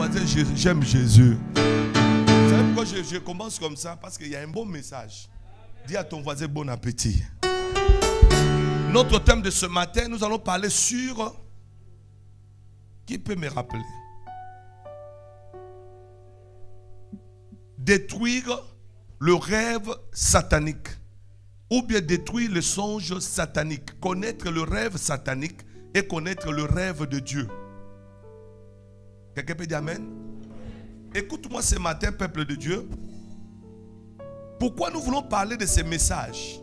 voisin, j'aime Jésus. Vous savez pourquoi je commence comme ça? Parce qu'il y a un bon message. Dis à ton voisin bon appétit. Notre thème de ce matin, nous allons parler sur... Qui peut me rappeler? Détruire le rêve satanique. Ou bien détruire le songe satanique. Connaître le rêve satanique et connaître le rêve de Dieu. Quelqu'un peut dire amen? Écoute-moi ce matin, peuple de Dieu. Pourquoi nous voulons parler de ces messages?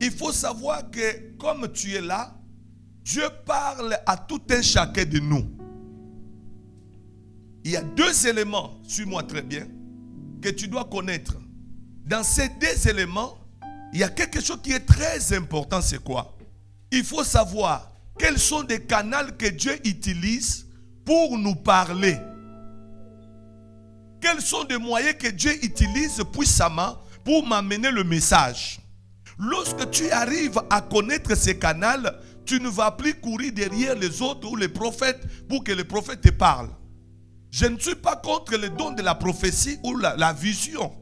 Il faut savoir que comme tu es là, Dieu parle à tout un chacun de nous. Il y a deux éléments, suis-moi très bien, que tu dois connaître. Dans ces deux éléments, il y a quelque chose qui est très important, c'est quoi? Il faut savoir quels sont les canaux que Dieu utilise pour nous parler. Quels sont les moyens que Dieu utilise puissamment pour m'amener le message? Lorsque tu arrives à connaître ces canaux, tu ne vas plus courir derrière les autres ou les prophètes pour que les prophètes te parlent. Je ne suis pas contre le don de la prophétie ou la vision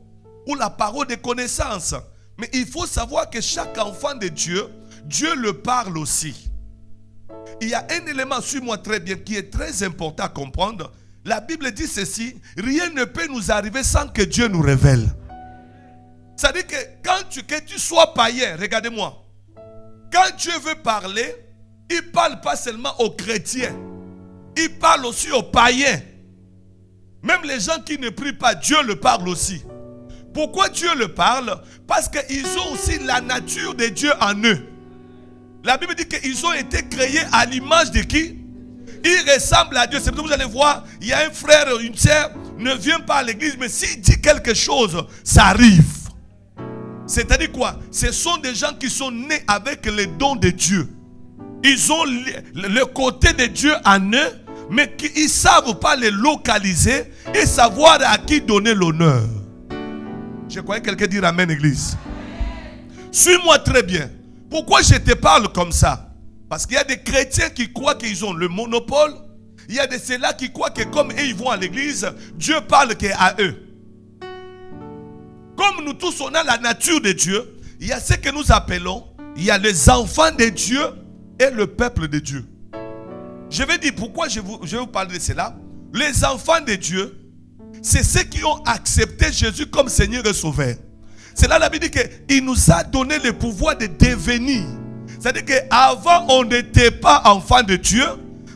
ou la parole de connaissance. Mais il faut savoir que chaque enfant de Dieu, Dieu le parle aussi. Il y a un élément, suis-moi très bien, qui est très important à comprendre. La Bible dit ceci: rien ne peut nous arriver sans que Dieu nous révèle. C'est-à-dire que que tu sois païen, regardez-moi. Quand Dieu veut parler, il ne parle pas seulement aux chrétiens. Il parle aussi aux païens. Même les gens qui ne prient pas, Dieu le parle aussi. Pourquoi Dieu le parle? Parce qu'ils ont aussi la nature de Dieu en eux. La Bible dit qu'ils ont été créés à l'image de qui? Ils ressemblent à Dieu. C'est pour ça que vous allez voir, il y a un frère, une sœur, ne vient pas à l'église, mais s'il dit quelque chose, ça arrive. C'est-à-dire quoi? Ce sont des gens qui sont nés avec les dons de Dieu. Ils ont le côté de Dieu en eux, mais ils ne savent pas les localiser et savoir à qui donner l'honneur. Je croyais quelqu'un dire amen, église. Suis-moi très bien. Pourquoi je te parle comme ça? Parce qu'il y a des chrétiens qui croient qu'ils ont le monopole. Il y a de ceux-là qui croient que comme eux ils vont à l'église, Dieu parle qu'à eux. Comme nous tous on a la nature de Dieu, il y a ce que nous appelons, il y a les enfants de Dieu et le peuple de Dieu. Je vais dire pourquoi je vais vous parler de cela. Les enfants de Dieu, c'est ceux qui ont accepté Jésus comme Seigneur et Sauveur. C'est là la Bible dit qu'il nous a donné le pouvoir de devenir. C'est-à-dire qu'avant on n'était pas enfant de Dieu,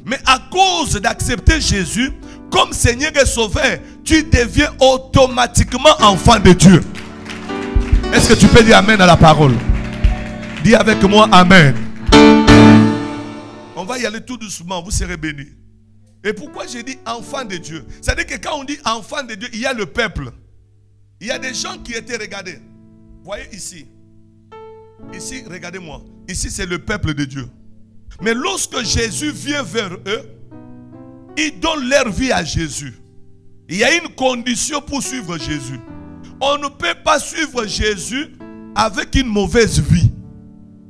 mais à cause d'accepter Jésus comme Seigneur et Sauveur, tu deviens automatiquement enfant de Dieu. Est-ce que tu peux dire amen à la parole? Dis avec moi amen. On va y aller tout doucement, vous serez bénis. Et pourquoi j'ai dit enfant de Dieu? C'est-à-dire que quand on dit enfant de Dieu, il y a le peuple. Il y a des gens qui étaient, regardez. Voyez ici. Ici, regardez-moi. Ici, c'est le peuple de Dieu. Mais lorsque Jésus vient vers eux, ils donnent leur vie à Jésus. Il y a une condition pour suivre Jésus. On ne peut pas suivre Jésus avec une mauvaise vie.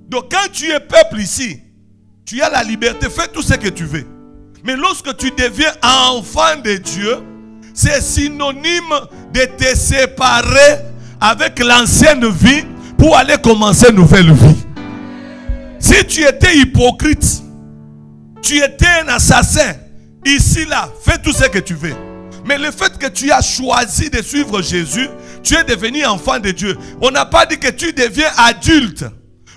Donc quand tu es peuple ici, tu as la liberté, fais tout ce que tu veux. Mais lorsque tu deviens enfant de Dieu, c'est synonyme de te séparer avec l'ancienne vie pour aller commencer une nouvelle vie. Si tu étais hypocrite, tu étais un assassin, ici là, fais tout ce que tu veux. Mais le fait que tu as choisi de suivre Jésus, tu es devenu enfant de Dieu. On n'a pas dit que tu deviens adulte.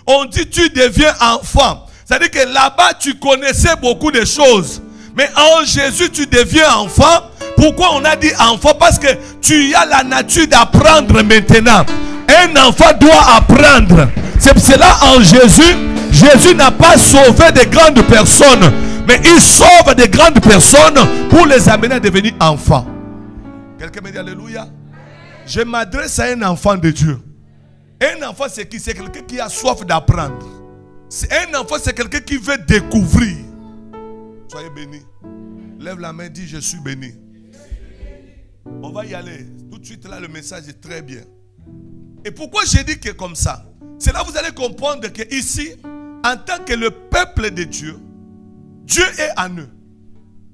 On dit tu deviens enfant. C'est-à-dire que là-bas, tu connaissais beaucoup de choses. Mais en Jésus, tu deviens enfant. Pourquoi on a dit enfant? Parce que tu as la nature d'apprendre maintenant. Un enfant doit apprendre. C'est pour cela en Jésus, Jésus n'a pas sauvé de grandes personnes. Mais il sauve de grandes personnes pour les amener à devenir enfants. Quelqu'un me dit alléluia. Je m'adresse à un enfant de Dieu. Un enfant, c'est qui? C'est quelqu'un qui a soif d'apprendre. Un enfant, c'est quelqu'un qui veut découvrir. Soyez bénis. Lève la main, dis je suis béni. On va y aller. Tout de suite là, le message est très bien. Et pourquoi j'ai dit que comme ça? C'est là que vous allez comprendre que ici, en tant que le peuple de Dieu, Dieu est en eux.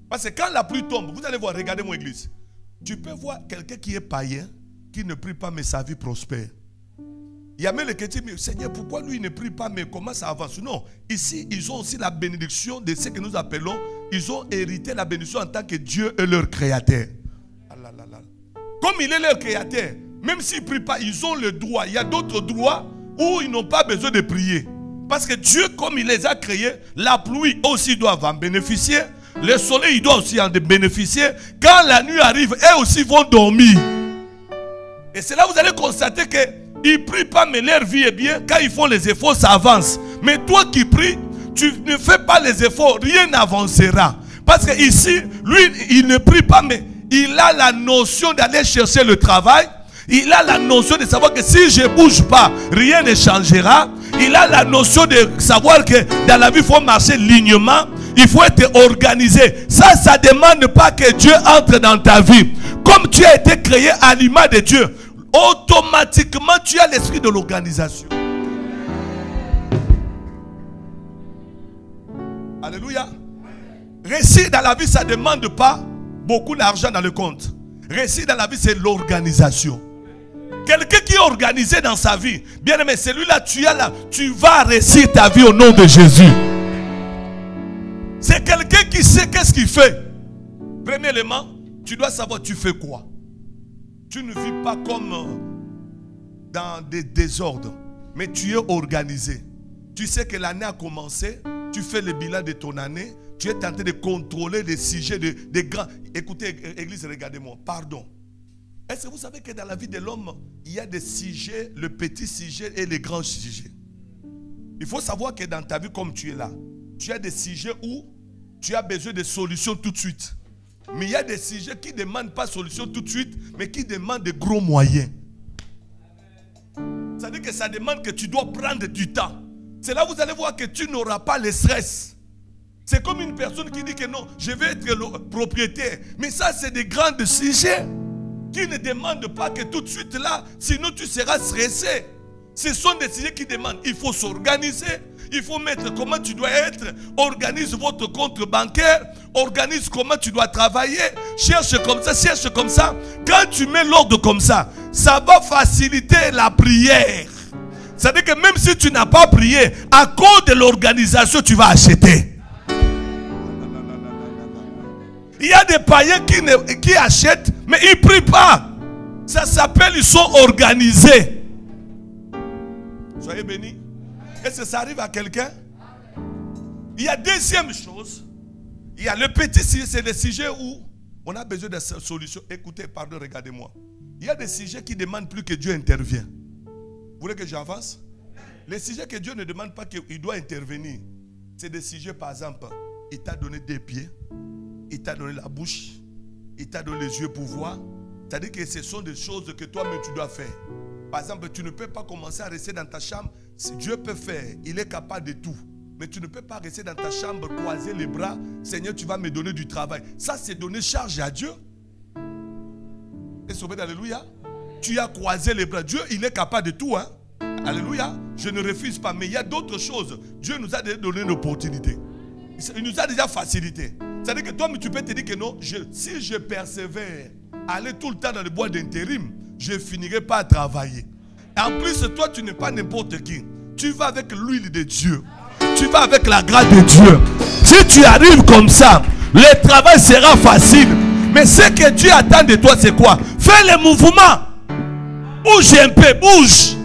Parce que quand la pluie tombe, vous allez voir, regardez mon église. Tu peux voir quelqu'un qui est païen, qui ne prie pas, mais sa vie prospère. Il y a même les chrétiens, mais Seigneur, pourquoi lui il ne prie pas, mais comment ça avance? Non, ici, ils ont aussi la bénédiction de ce que nous appelons, ils ont hérité la bénédiction en tant que Dieu est leur créateur. Comme il est leur créateur, même s'ils ne prient pas, ils ont le droit. Il y a d'autres droits où ils n'ont pas besoin de prier. Parce que Dieu, comme il les a créés, la pluie aussi doit en bénéficier. Le soleil, il doit aussi en bénéficier. Quand la nuit arrive, eux aussi vont dormir. Et c'est là que vous allez constater qu'ils ne prient pas, mais leur vie est bien. Quand ils font les efforts, ça avance. Mais toi qui pries, tu ne fais pas les efforts, rien n'avancera. Parce que ici, lui, il ne prie pas, mais il a la notion d'aller chercher le travail. Il a la notion de savoir que si je ne bouge pas, rien ne changera. Il a la notion de savoir que dans la vie, il faut marcher lignement. Il faut être organisé. Ça ne demande pas que Dieu entre dans ta vie. Comme tu as été créé à l'image de Dieu, automatiquement, tu as l'esprit de l'organisation. Alléluia. Réussir dans la vie, ça ne demande pas beaucoup d'argent dans le compte. Réussir dans la vie, c'est l'organisation. Quelqu'un qui est organisé dans sa vie, bien aimé, celui-là, tu vas réussir ta vie au nom de Jésus. C'est quelqu'un qui sait qu'est-ce qu'il fait. Premièrement, tu dois savoir tu fais quoi. Tu ne vis pas comme dans des désordres, mais tu es organisé. Tu sais que l'année a commencé, tu fais le bilan de ton année, tu es tenté de contrôler les sujets des grands. Écoutez, Église, regardez-moi, pardon. Est-ce que vous savez que dans la vie de l'homme, il y a des sujets, le petit sujet et les grands sujets? Il faut savoir que dans ta vie, comme tu es là, tu as des sujets où tu as besoin de solutions tout de suite. Mais il y a des sujets qui ne demandent pas de solution tout de suite, mais qui demandent de gros moyens. Ça veut dire que ça demande que tu dois prendre du temps. C'est là où vous allez voir que tu n'auras pas le stress. C'est comme une personne qui dit que non, je vais être le propriétaire. Mais ça, c'est des grands sujets qui ne demandent pas que tout de suite là, sinon tu seras stressé. Ce sont des sujets qui demandent, il faut s'organiser, il faut mettre comment tu dois être, organise votre compte bancaire, organise comment tu dois travailler, cherche comme ça, cherche comme ça. Quand tu mets l'ordre comme ça, ça va faciliter la prière. C'est-à-dire que même si tu n'as pas prié, à cause de l'organisation, tu vas acheter. Il y a des païens qui achètent, mais ils ne prient pas. Ça s'appelle, ils sont organisés. Soyez bénis. Est-ce que ça arrive à quelqu'un? Il y a deuxième chose. Il y a le petit sujet, c'est le sujet où on a besoin de solutions. Écoutez, pardon, regardez-moi. Il y a des sujets qui ne demandent plus que Dieu intervienne. Vous voulez que j'avance? Les sujets que Dieu ne demande pas qu'il doit intervenir, c'est des sujets, par exemple, il t'a donné des pieds, il t'a donné la bouche, il t'a donné les yeux pour voir. C'est-à-dire que ce sont des choses que toi-même tu dois faire. Par exemple, tu ne peux pas commencer à rester dans ta chambre. Si Dieu peut faire, il est capable de tout. Mais tu ne peux pas rester dans ta chambre, croiser les bras. Seigneur, tu vas me donner du travail. Ça, c'est donner charge à Dieu. Et sauvé d'Alléluia. Tu as croisé les bras. Dieu, il est capable de tout. Hein? Alléluia. Je ne refuse pas. Mais il y a d'autres choses. Dieu nous a déjà donné une opportunité. Il nous a déjà facilité. C'est-à-dire que toi, tu peux te dire que non, si je persévère, aller tout le temps dans le bois d'intérim, je ne finirai pas à travailler. En plus, toi, tu n'es pas n'importe qui. Tu vas avec l'huile de Dieu. Tu vas avec la grâce de Dieu. Si tu arrives comme ça, le travail sera facile. Mais ce que Dieu attend de toi, c'est quoi? Fais le mouvement. Bouge un peu, bouge.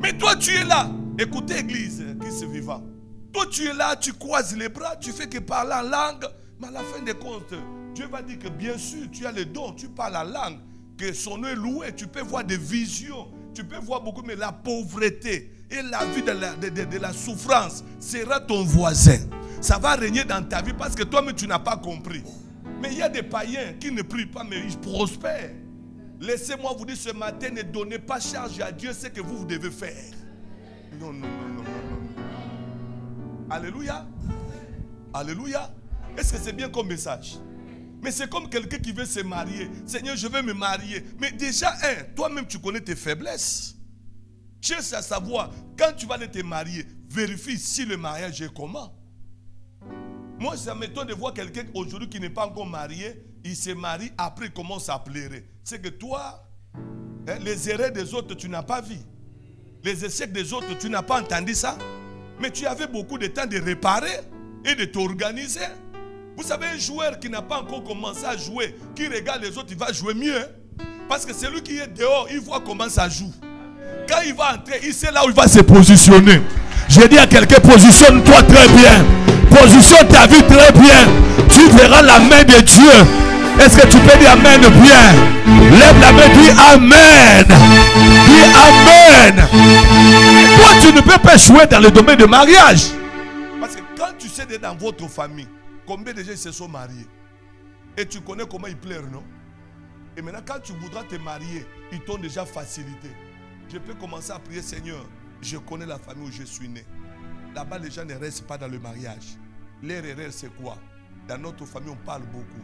Mais toi, tu es là. Écoutez, Église, Christ vivant. Toi, tu es là, tu croises les bras, tu fais que parler en langue. Mais à la fin des comptes, Dieu va dire que bien sûr, tu as le don, tu parles en langue. Que son nom est loué, tu peux voir des visions, tu peux voir beaucoup, mais la pauvreté et la vie de la souffrance sera ton voisin. Ça va régner dans ta vie parce que toi-même tu n'as pas compris. Mais il y a des païens qui ne prient pas, mais ils prospèrent. Laissez-moi vous dire ce matin, ne donnez pas charge à Dieu ce que vous devez faire. Non, non, non, non, non. Alléluia. Alléluia. Est-ce que c'est bien comme message? Mais c'est comme quelqu'un qui veut se marier. Seigneur, je veux me marier. Mais déjà, toi-même, tu connais tes faiblesses. Cherche à savoir, quand tu vas aller te marier, vérifie si le mariage est comment. Moi, ça m'étonne de voir quelqu'un aujourd'hui qui n'est pas encore marié. Il se marie, après il commence à pleurer. C'est que toi, hein, les erreurs des autres, tu n'as pas vu. Les échecs des autres, tu n'as pas entendu ça. Mais tu avais beaucoup de temps de réparer et de t'organiser. Vous savez, un joueur qui n'a pas encore commencé à jouer, qui regarde les autres, il va jouer mieux. Hein? Parce que celui qui est dehors, il voit comment ça joue. Quand il va entrer, il sait là où il va se positionner. Je dis à quelqu'un, positionne-toi très bien. Positionne ta vie très bien. Tu verras la main de Dieu. Est-ce que tu peux dire Amen bien? Lève la main, dis Amen. Dis Amen. Toi, tu ne peux pas jouer dans le domaine de mariage. Parce que quand tu sais dans votre famille, combien de gens se sont mariés? Et tu connais comment ils pleurent, non? Et maintenant, quand tu voudras te marier, ils t'ont déjà facilité. Je peux commencer à prier, Seigneur, je connais la famille où je suis né. Là-bas, les gens ne restent pas dans le mariage. Leur erreur, c'est quoi? Dans notre famille, on parle beaucoup.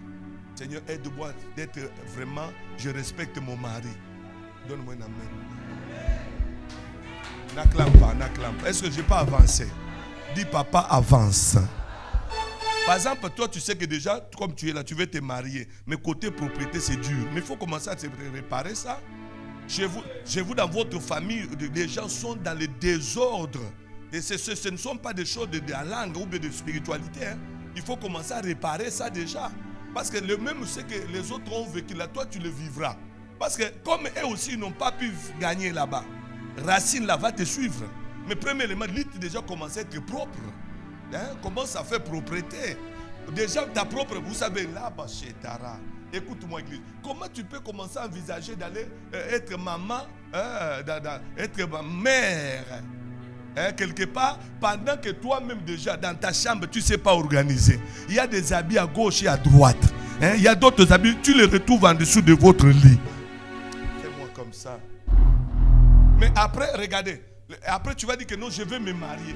Seigneur, aide-moi d'être vraiment, je respecte mon mari. Donne-moi un amen. N'acclame pas, n'acclame pas. Est-ce que je n'ai pas avancé? Dis papa, avance. Par exemple, toi, tu sais que déjà, comme tu es là, tu veux te marier. Mais côté propriété, c'est dur. Mais il faut commencer à se réparer ça. Chez vous, dans votre famille, les gens sont dans le désordre. Et ce ne sont pas des choses de la langue ou de spiritualité. Hein. Il faut commencer à réparer ça déjà. Parce que le même c'est que les autres ont vécu là, toi tu le vivras. Parce que comme eux aussi n'ont pas pu gagner là-bas, Racine là va te suivre. Mais premièrement, l'île déjà commence à être propre. Hein? Commence à faire propreté. Déjà ta propre, vous savez, là-bas chez Tara. Écoute-moi, église. Comment tu peux commencer à envisager d'aller être maman, être mère, hein, quelque part, pendant que toi-même déjà dans ta chambre, tu ne sais pas organiser. Il y a des habits à gauche et à droite. Hein? Il y a d'autres habits, tu les retrouves en dessous de votre lit. Fais-moi comme ça. Mais après, regardez. Après, tu vas dire que non, je veux me marier.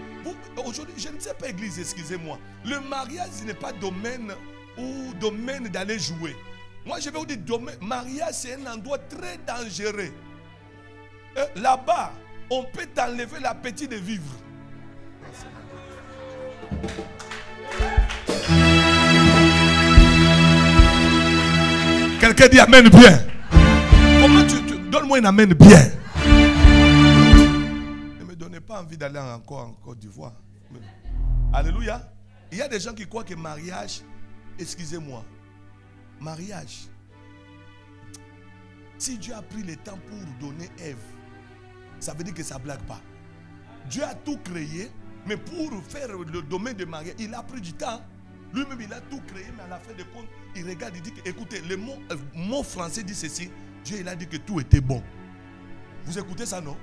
Aujourd'hui, je ne sais pas, église, excusez-moi. Le mariage n'est pas domaine ou domaine d'aller jouer. Moi, je vais vous dire, mariage, c'est un endroit très dangereux. Là-bas, on peut t'enlever l'appétit de vivre. Quelqu'un dit Amen bien. Comment donne-moi un Amen bien. Ne me donnez pas envie d'aller encore en Côte d'Ivoire. Alléluia. Il y a des gens qui croient que mariage, excusez-moi, mariage, si Dieu a pris le temps pour donner Ève, ça veut dire que ça ne blague pas. Dieu a tout créé, mais pour faire le domaine de mariage, il a pris du temps. Lui-même, il a tout créé, mais à la fin de compte, il regarde, il dit que, écoutez, le mot français dit ceci, Dieu, il a dit que tout était bon. Vous écoutez ça, non?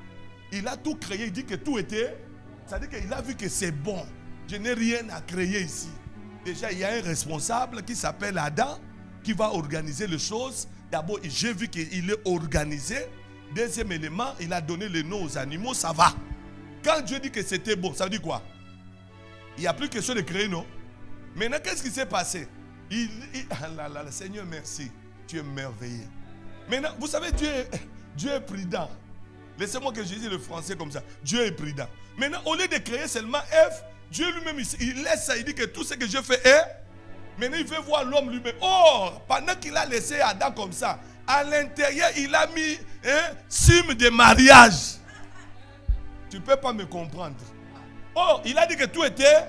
Il a tout créé, il dit que tout était, ça veut dire qu'il a vu que c'est bon. Je n'ai rien à créer ici. Déjà, il y a un responsable qui s'appelle Adam, qui va organiser les choses. D'abord, j'ai vu qu'il est organisé. Deuxième élément, il a donné le nom aux animaux, ça va. Quand Dieu dit que c'était bon, ça veut dire quoi? Il n'y a plus question de créer, non? Maintenant, qu'est-ce qui s'est passé? Ah là là, Seigneur, merci. Tu es merveilleux. Maintenant, vous savez, Dieu est prudent. Laissez-moi que je dise le français comme ça. Dieu est prudent. Maintenant, au lieu de créer seulement Ève, Dieu lui-même, il laisse ça. Il dit que tout ce que je fais est. Maintenant, il veut voir l'homme lui-même. Oh, pendant qu'il a laissé Adam comme ça, à l'intérieur, il a mis un cime de mariage. Tu ne peux pas me comprendre. Oh, il a dit que tout était.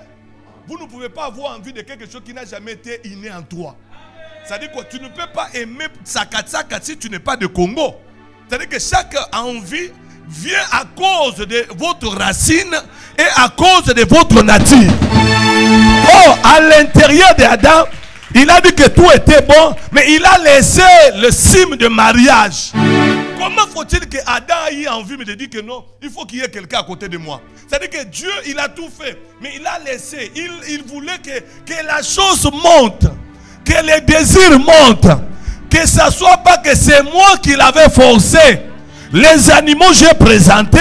Vous ne pouvez pas avoir envie de quelque chose qui n'a jamais été inné en toi. C'est-à-dire que tu ne peux pas aimer Sakatsaka si tu n'es pas de Congo. C'est-à-dire que chaque envie vient à cause de votre racine et à cause de votre nature. Oh, à l'intérieur d'Adam, il a dit que tout était bon, mais il a laissé le cime de mariage. Comment faut-il que Adam ait envie de dire que non, il faut qu'il y ait quelqu'un à côté de moi? C'est-à-dire que Dieu, il a tout fait, mais il a laissé. Il voulait que la chose monte, que les désirs montent, que ce ne soit pas que c'est moi qui l'avais forcé. Les animaux, j'ai présenté,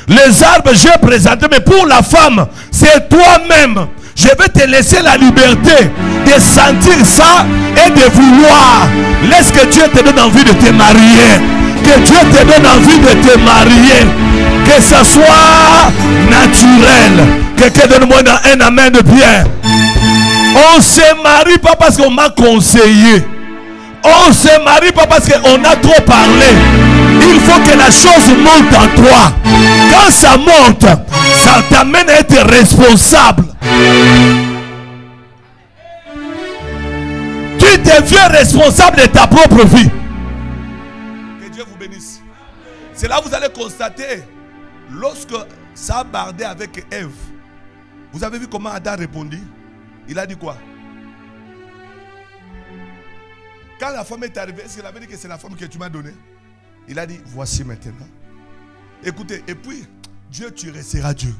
les arbres, j'ai présenté, mais pour la femme, c'est toi-même. Je vais te laisser la liberté de sentir ça et de vouloir. Laisse que Dieu te donne envie de te marier. Que Dieu te donne envie de te marier. Que ce soit naturel. Quelqu'un donne-moi un amen de pierre. On ne se marie pas parce qu'on m'a conseillé. On ne se marie pas parce qu'on a trop parlé. Il faut que la chose monte en toi. Quand ça monte, ça t'amène à être responsable. Tu deviens responsable de ta propre vie. Que Dieu vous bénisse. C'est là que vous allez constater, lorsque ça a bardé avec Ève, vous avez vu comment Adam répondit? Il a dit quoi? Quand la femme est arrivée, est-ce qu'il avait dit que c'est la femme que tu m'as donnée? Il a dit, voici maintenant. Écoutez, et puis, Dieu, tu resteras Dieu.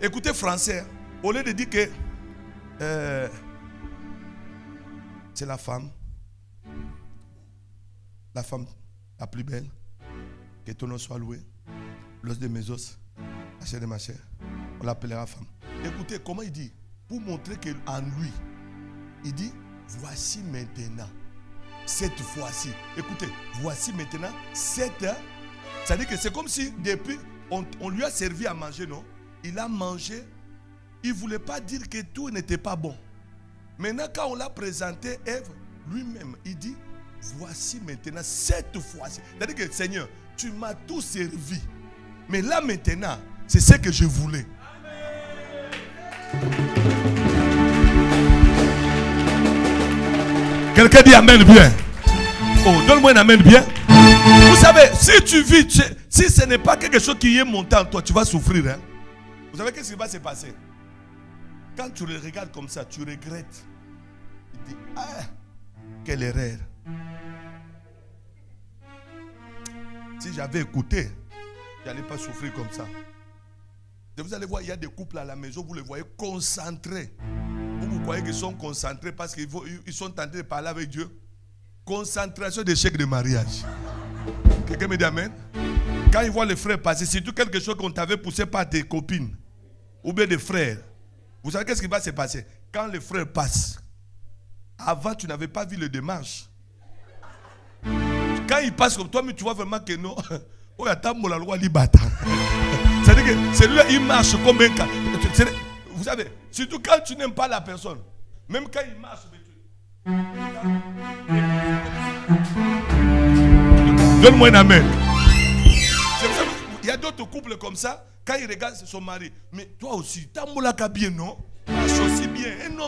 Écoutez, français, au lieu de dire que c'est la femme la plus belle, que ton nom soit loué, l'os de mes os, la chair de ma chair, on l'appellera femme. Écoutez, comment il dit? Pour montrer qu'en lui, il dit, voici maintenant. Cette fois-ci, écoutez, voici maintenant cette. Ça veut dire que c'est comme si depuis on lui a servi à manger, non? Il a mangé. Il ne voulait pas dire que tout n'était pas bon. Maintenant, quand on l'a présenté, Ève, lui-même, il dit, voici maintenant cette fois-ci. C'est-à-dire que Seigneur, tu m'as tout servi. Mais là maintenant, c'est ce que je voulais. Quelqu'un dit amen bien. Oh, donne-moi un amen bien. Vous savez, si tu vis, si ce n'est pas quelque chose qui est monté en toi, tu vas souffrir. Hein? Vous savez qu'est-ce qui va se passer? Quand tu le regardes comme ça, tu regrettes. Tu dis, ah, quelle erreur. Si j'avais écouté, je n'allais pas souffrir comme ça. Et vous allez voir, il y a des couples à la maison, vous les voyez concentrés. Vous croyez qu'ils sont concentrés parce qu'ils sont en train de parler avec Dieu? Concentration d'échec de mariage. Quelqu'un me dit amen? Quand ils voient les frères passer, c'est tout quelque chose qu'on t'avait poussé par tes copines ou bien des frères. Vous savez qu'est-ce qui va se passer? Quand les frères passent, avant tu n'avais pas vu le démarche. Quand ils passent comme toi, mais tu vois vraiment que non. Oh, la loi libata. C'est-à-dire que celui-là, il marche comme un cas. Vous savez, surtout quand tu n'aimes pas la personne, même quand il marche, donne-moi un amen. Il y a d'autres couples comme ça, quand ils regardent son mari, mais toi aussi, t'as moulaka bien, non? Aussi bien, un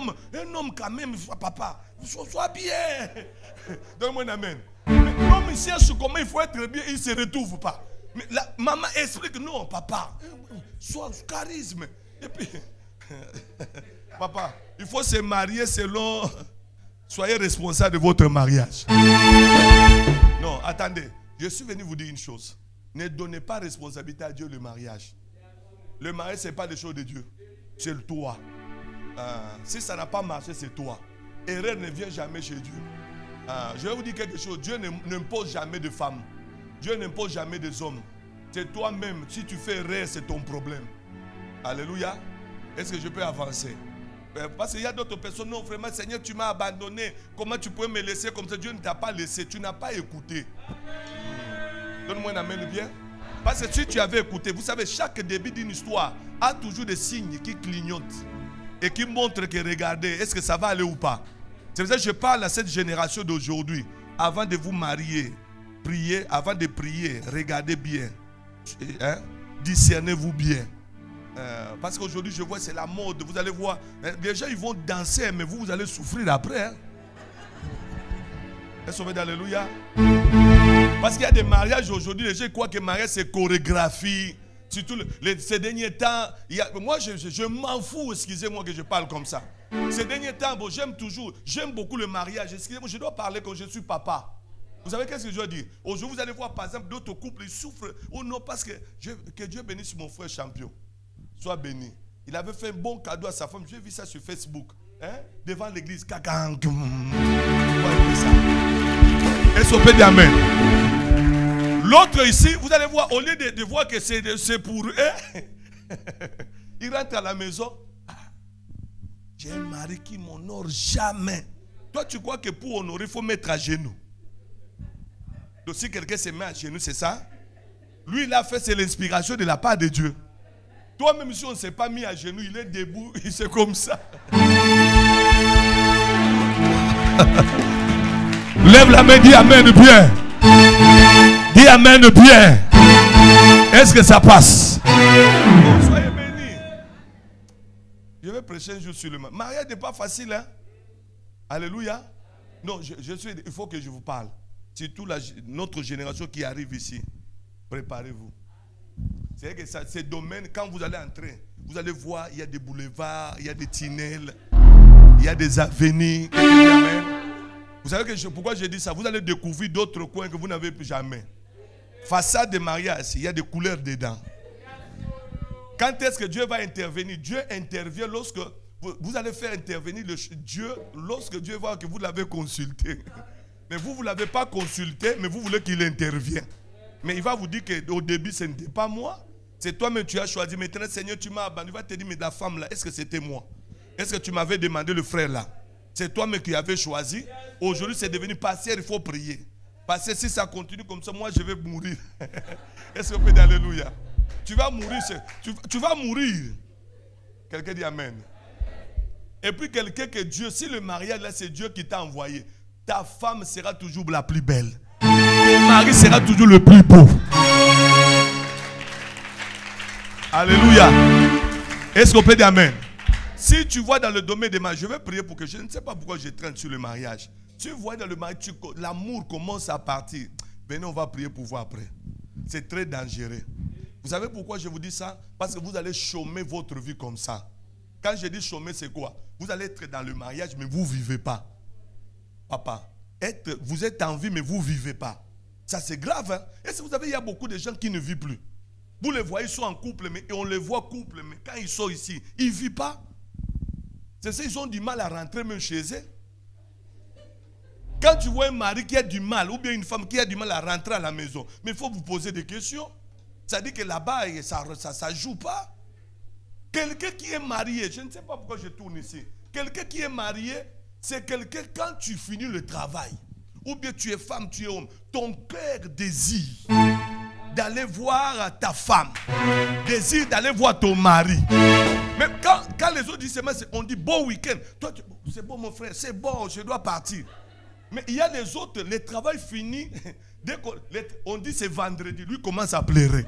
homme quand même, papa, sois bien. Donne-moi un amen. L'homme il cherche comment il faut être bien, il ne se retrouve pas. Mais la maman explique, non, papa, sois charisme. Et puis, papa, il faut se marier selon. Soyez responsable de votre mariage. Non, attendez. Je suis venu vous dire une chose. Ne donnez pas responsabilité à Dieu le mariage. Le mariage, ce n'est pas les choses de Dieu. C'est le toi. Si ça n'a pas marché, c'est toi. Erreur ne vient jamais chez Dieu. Je vais vous dire quelque chose. Dieu n'impose jamais de femmes. Dieu n'impose jamais des hommes. C'est toi-même. Si tu fais erreur, c'est ton problème. Alléluia. Est-ce que je peux avancer? Parce qu'il y a d'autres personnes, non, vraiment, Seigneur, tu m'as abandonné. Comment tu peux me laisser comme ça? Dieu ne t'a pas laissé. Tu n'as pas écouté. Donne-moi un amen bien. Parce que si tu avais écouté, vous savez, chaque début d'une histoire a toujours des signes qui clignotent et qui montrent que, regardez, est-ce que ça va aller ou pas? C'est pour ça que je parle à cette génération d'aujourd'hui. Avant de vous marier, priez. Avant de prier, regardez bien. Hein? Discernez-vous bien. Parce qu'aujourd'hui, je vois, c'est la mode. Vous allez voir, les gens, ils vont danser, mais vous allez souffrir après. Hein? Est-ce qu'on veut d'alléluia? Parce qu'il y a des mariages aujourd'hui, les gens croient que le mariage, c'est chorégraphie. Surtout ces derniers temps, moi, je m'en fous, excusez-moi que je parle comme ça. Ces derniers temps, bon, j'aime beaucoup le mariage. Excusez-moi, je dois parler quand je suis papa. Vous savez qu'est-ce que je veux dire? Aujourd'hui, vous allez voir, par exemple, d'autres couples, ils souffrent. Oh non, parce que Dieu bénisse mon frère champion. Sois béni. Il avait fait un bon cadeau à sa femme. J'ai vu ça sur Facebook. Hein? Devant l'église. Est-ce qu'on peut dire amen? L'autre ici, vous allez voir, au lieu de voir que c'est pour eux, il rentre à la maison. J'ai un mari qui m'honore jamais. Toi, tu crois que pour honorer, il faut mettre à genoux. Donc si quelqu'un se met à genoux, c'est ça? Lui, il a fait, c'est l'inspiration de la part de Dieu. Toi-même, si on ne s'est pas mis à genoux, il est debout, il c'est comme ça. Lève la main, dis amen bien. Dis amen bien. Est-ce que ça passe? Bon, soyez bénis. Je vais prêcher un jour sur le mariage. Mariage n'est pas facile, hein? Alléluia. Non, il faut que je vous parle. Surtout notre génération qui arrive ici. Préparez-vous. C'est que ces domaines, quand vous allez entrer, vous allez voir, il y a des boulevards, il y a des tunnels, il y a des avenues. Vous savez pourquoi je dis ça? Vous allez découvrir d'autres coins que vous n'avez plus jamais. Façade de mariage, il y a des couleurs dedans. Quand est-ce que Dieu va intervenir? Dieu intervient lorsque vous allez faire intervenir Dieu lorsque Dieu voit que vous l'avez consulté. Mais vous ne l'avez pas consulté, mais vous voulez qu'il intervienne. Mais il va vous dire qu'au début, ce n'était pas moi. C'est toi-même tu as choisi. Maintenant, Seigneur, tu m'as abandonné. Il va te dire, mais la femme là, est-ce que c'était moi? Est-ce que tu m'avais demandé le frère là? C'est toi-même qui avais choisi. Aujourd'hui, c'est devenu pasteur, il faut prier. Parce que si ça continue comme ça, moi, je vais mourir. Est-ce que vous pouvez dire alléluia? Tu vas mourir. Tu vas mourir. Quelqu'un dit amen. Et puis quelqu'un que Dieu, si le mariage là, c'est Dieu qui t'a envoyé, ta femme sera toujours la plus belle. Ton mari sera toujours le plus beau. Alléluia. Est-ce qu'on peut dire amen? Si tu vois dans le domaine des mariages, je vais prier pour que je ne sais pas pourquoi je traîne sur le mariage. Tu vois dans le mariage, l'amour commence à partir. Venez, on va prier pour voir après. C'est très dangereux. Vous savez pourquoi je vous dis ça? Parce que vous allez chômer votre vie comme ça. Quand je dis chômer, c'est quoi? Vous allez être dans le mariage, mais vous ne vivez pas. Papa, vous êtes en vie, mais vous ne vivez pas. Ça, c'est grave. Hein? Et si vous savez, il y a beaucoup de gens qui ne vivent plus. Vous les voyez, ils sont en couple, et on les voit couple, mais quand ils sont ici, ils ne vivent pas. C'est ça, ils ont du mal à rentrer même chez eux. Quand tu vois un mari qui a du mal, ou bien une femme qui a du mal à rentrer à la maison, mais il faut vous poser des questions. Ça dit que là-bas, ça ne joue pas. Quelqu'un qui est marié, je ne sais pas pourquoi je tourne ici. Quelqu'un qui est marié, c'est quelqu'un, quand tu finis le travail, ou bien tu es femme, tu es homme, ton cœur désire d'aller voir ta femme, désire d'aller voir ton mari. Mais quand les autres disent, on dit bon week-end. Toi, c'est bon mon frère, c'est bon, je dois partir. Mais il y a les autres, le travail fini, dès qu'on dit c'est vendredi, lui commence à pleurer.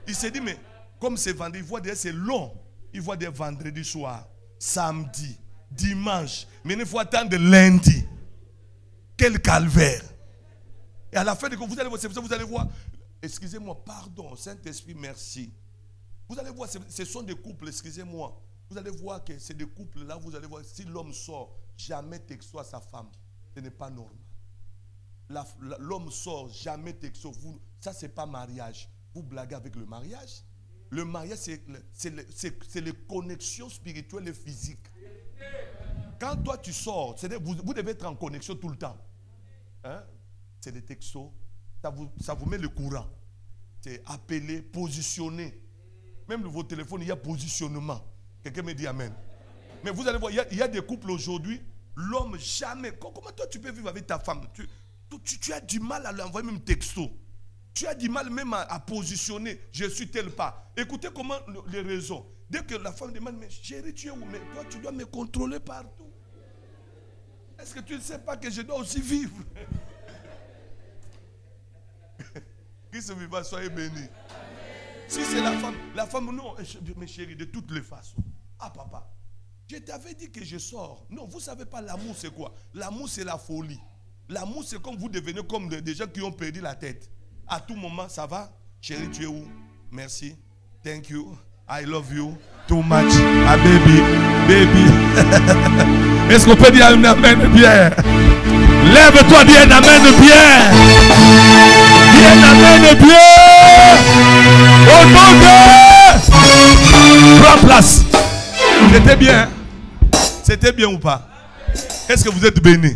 Il se dit, mais comme c'est vendredi, il voit déjà c'est long. Il voit des vendredis soir, samedi, dimanche. Mais il faut attendre lundi. Quel calvaire. Et à la fin, vous allez voir, excusez-moi, pardon, Saint-Esprit, merci. Vous allez voir, ce sont des couples, excusez-moi. Vous allez voir que c'est des couples là, vous allez voir, si l'homme sort, jamais texto à sa femme. Ce n'est pas normal. L'homme sort, jamais texto. Ça, ce n'est pas mariage. Vous blaguez avec le mariage. Le mariage, c'est les connexions spirituelles et physiques. Quand toi tu sors, vous devez être en connexion tout le temps. Hein? C'est des textos. Ça vous met le courant. C'est appeler, positionner. Même vos téléphones, il y a positionnement. Quelqu'un me dit amen. Mais vous allez voir, il y a des couples aujourd'hui. L'homme jamais. Comment toi tu peux vivre avec ta femme? Tu as du mal à lui envoyer même texto. Tu as du mal même à positionner. Je suis tel pas. Écoutez comment les raisons. Dès que la femme demande, mais chérie, tu es où? Mais toi, tu dois me contrôler partout. Est-ce que tu ne sais pas que je dois aussi vivre? Qui se vivra, soyez bénis. Si c'est la femme, non, mes chéris, de toutes les façons. Ah, papa, je t'avais dit que je sors. Non, vous ne savez pas l'amour, c'est quoi? L'amour, c'est la folie. L'amour, c'est comme vous devenez comme des gens qui ont perdu la tête. À tout moment, ça va? Chérie, tu es où? Merci. Thank you. I love you. Too much. Ah, baby. Baby. Est-ce qu'on peut dire un amen bien? Lève-toi, dis un amen bien. Dis un amen bien. Au nom de... Prends place. C'était bien. C'était bien ou pas? Est-ce que vous êtes bénis?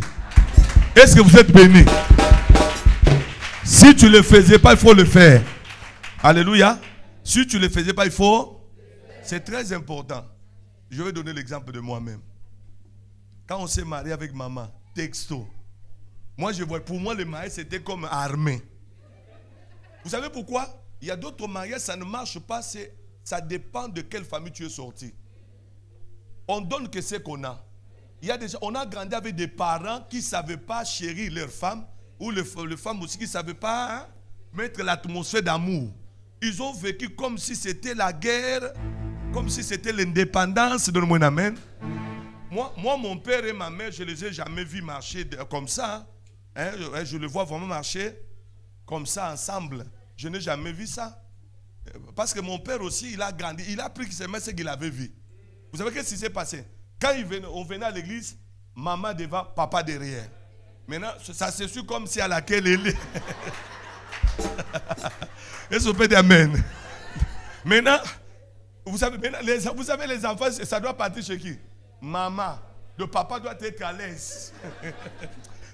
Est-ce que vous êtes bénis? Si tu ne le faisais pas, il faut le faire. Alléluia. Si tu ne le faisais pas, il faut... C'est très important. Je vais donner l'exemple de moi-même. Quand on s'est marié avec maman, texto. Moi, je vois, pour moi, le mariage, c'était comme armée. Vous savez pourquoi? Il y a d'autres mariages, ça ne marche pas. Ça dépend de quelle famille tu es sorti. On donne que ce qu'on a. il y a déjà, on a grandi avec des parents qui ne savaient pas chérir leurs femmes, ou les femmes aussi qui ne savaient pas mettre l'atmosphère d'amour. Ils ont vécu comme si c'était la guerre, comme si c'était l'indépendance. Donne-moi un amen. Moi, mon père et ma mère, je ne les ai jamais vus marcher comme ça. Hein, je les vois vraiment marcher comme ça ensemble. Je n'ai jamais vu ça. Parce que mon père aussi, il a grandi. Il a pris ce qu'il avait vu. Vous savez qu'est-ce qui s'est passé? Quand on venait à l'église, maman devant, papa derrière. Maintenant, ça se suit comme si à laquelle elle est. Est-ce qu'on peut dire amen? Maintenant, vous savez, les enfants, ça doit partir chez qui? Maman. Le papa doit être à l'aise.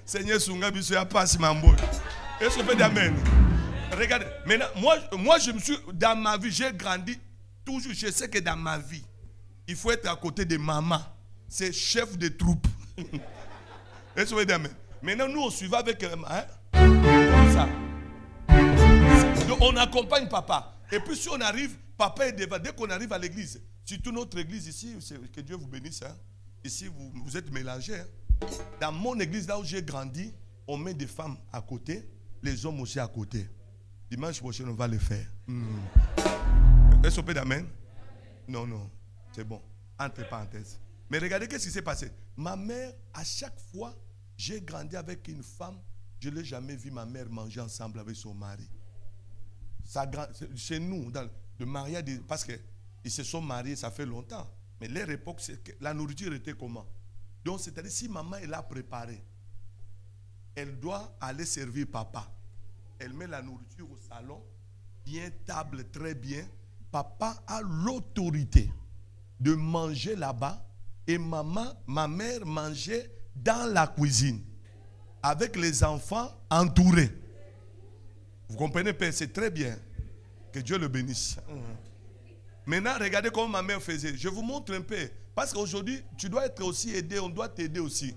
Seigneur Sunga Bissoya passe mambo. Est-ce qu'on peut dire amen? Regardez, maintenant, moi je me suis, dans ma vie, j'ai grandi, toujours, je sais que dans ma vie, il faut être à côté de maman. C'est chef de troupe. Est-ce qu'on peut dire amen? Maintenant, nous, on suivait avec, comme ça. On accompagne papa. Et puis si on arrive, papa est devant. Dès qu'on arrive à l'église, surtout notre église ici, que Dieu vous bénisse. Hein. Ici, vous êtes mélangés. Hein. Dans mon église, là où j'ai grandi, on met des femmes à côté, les hommes aussi à côté. Dimanche prochain, on va le faire. Est-ce qu'on peut dire amen? Non, non. C'est bon. Entre parenthèses. Mais regardez qu'est-ce qui s'est passé. Ma mère, à chaque fois, j'ai grandi avec une femme. Je n'ai jamais vu ma mère manger ensemble avec son mari. Chez nous, dans le mariage, parce qu'ils se sont mariés, ça fait longtemps. Mais leur époque, la nourriture était comment? Donc, c'est-à-dire, si maman, elle a préparé, elle doit aller servir papa. Elle met la nourriture au salon, bien table, très bien. Papa a l'autorité de manger là-bas et ma mère mangeait dans la cuisine avec les enfants entourés. Vous comprenez, Père, c'est très bien. Que Dieu le bénisse. Maintenant, regardez comment ma mère faisait. Je vous montre un peu. Parce qu'aujourd'hui, tu dois être aussi aidé, on doit t'aider aussi.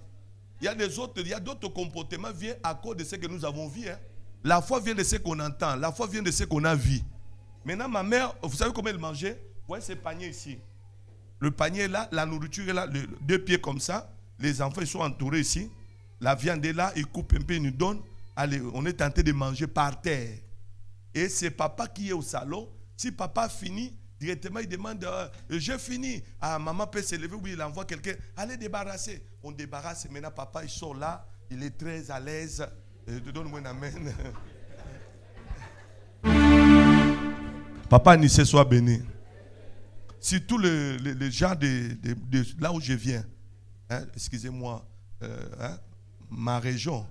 Il y a d'autres comportements qui viennent à cause de ce que nous avons vu. Hein. La foi vient de ce qu'on entend. La foi vient de ce qu'on a vu. Maintenant, ma mère, vous savez comment elle mangeait? Vous voyez ce panier ici. Le panier est là, la nourriture est là, deux pieds comme ça. Les enfants ils sont entourés ici. La viande est là, ils coupent un peu, ils nous donnent. Allez, on est tenté de manger par terre. Et c'est papa qui est au salon. Si papa finit, directement il demande, je finis. Ah, maman peut se lever, oui, il envoie quelqu'un. Allez débarrasser. On débarrasse. Maintenant, papa, il sort là. Il est très à l'aise. Donne-moi un amen. Papa, Nissé soit béni. Si tous les gens de là où je viens, hein, excusez-moi, ma région,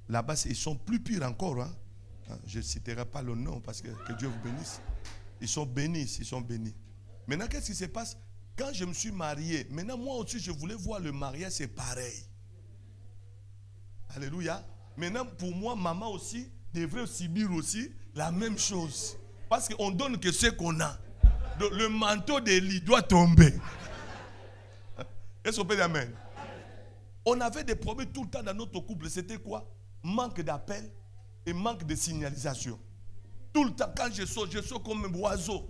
là-bas, ils sont plus pires encore. Hein. Je ne citerai pas le nom parce que Dieu vous bénisse. Ils sont bénis, ils sont bénis. Maintenant, qu'est-ce qui se passe? Quand je me suis marié, maintenant, moi aussi, je voulais voir le mariage, c'est pareil. Alléluia. Maintenant, pour moi, maman aussi devrait subir aussi la même chose. Parce qu'on donne que ce qu'on a. Le manteau d'Élie doit tomber. Est-ce qu'on peut dire amen? On avait des problèmes tout le temps dans notre couple. C'était quoi? Manque d'appel et manque de signalisation. Tout le temps, quand je sors comme un oiseau.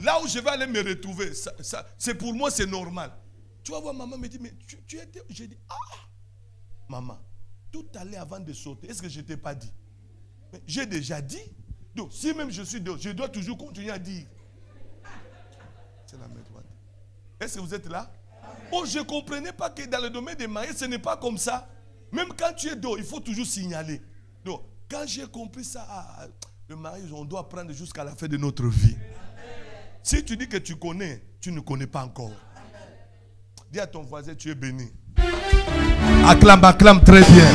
Là où je vais aller me retrouver, c'est pour moi, c'est normal. Tu vas voir, maman me dit, mais tu étais... J'ai dit, ah, maman, tout allait avant de sauter. Est-ce que je ne t'ai pas dit? J'ai déjà dit. Donc, si même je suis dehors, je dois toujours continuer à dire. C'est la main droite. Est-ce que vous êtes là? Oh, je ne comprenais pas que dans le domaine des mariages, ce n'est pas comme ça. Même quand tu es dehors, il faut toujours signaler. Donc, quand j'ai compris ça, le mariage, on doit prendre jusqu'à la fin de notre vie. Si tu dis que tu connais, tu ne connais pas encore. Dis à ton voisin, tu es béni. Acclame très bien.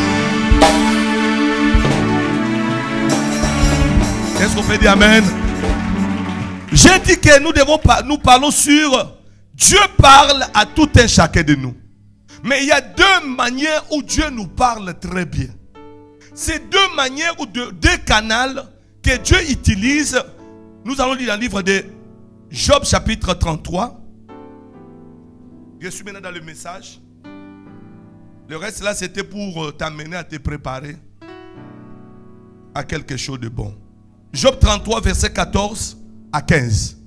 Est-ce qu'on peut dire amen? J'ai dit que nous parlons sur Dieu parle à tout un chacun de nous. Mais il y a deux manières où Dieu nous parle très bien. Ces deux manières ou deux canaux que Dieu utilise, nous allons lire dans le livre de Job chapitre 33. Je suis maintenant dans le message. Le reste là c'était pour t'amener à te préparer à quelque chose de bon. Job 33 verset 14 à 15.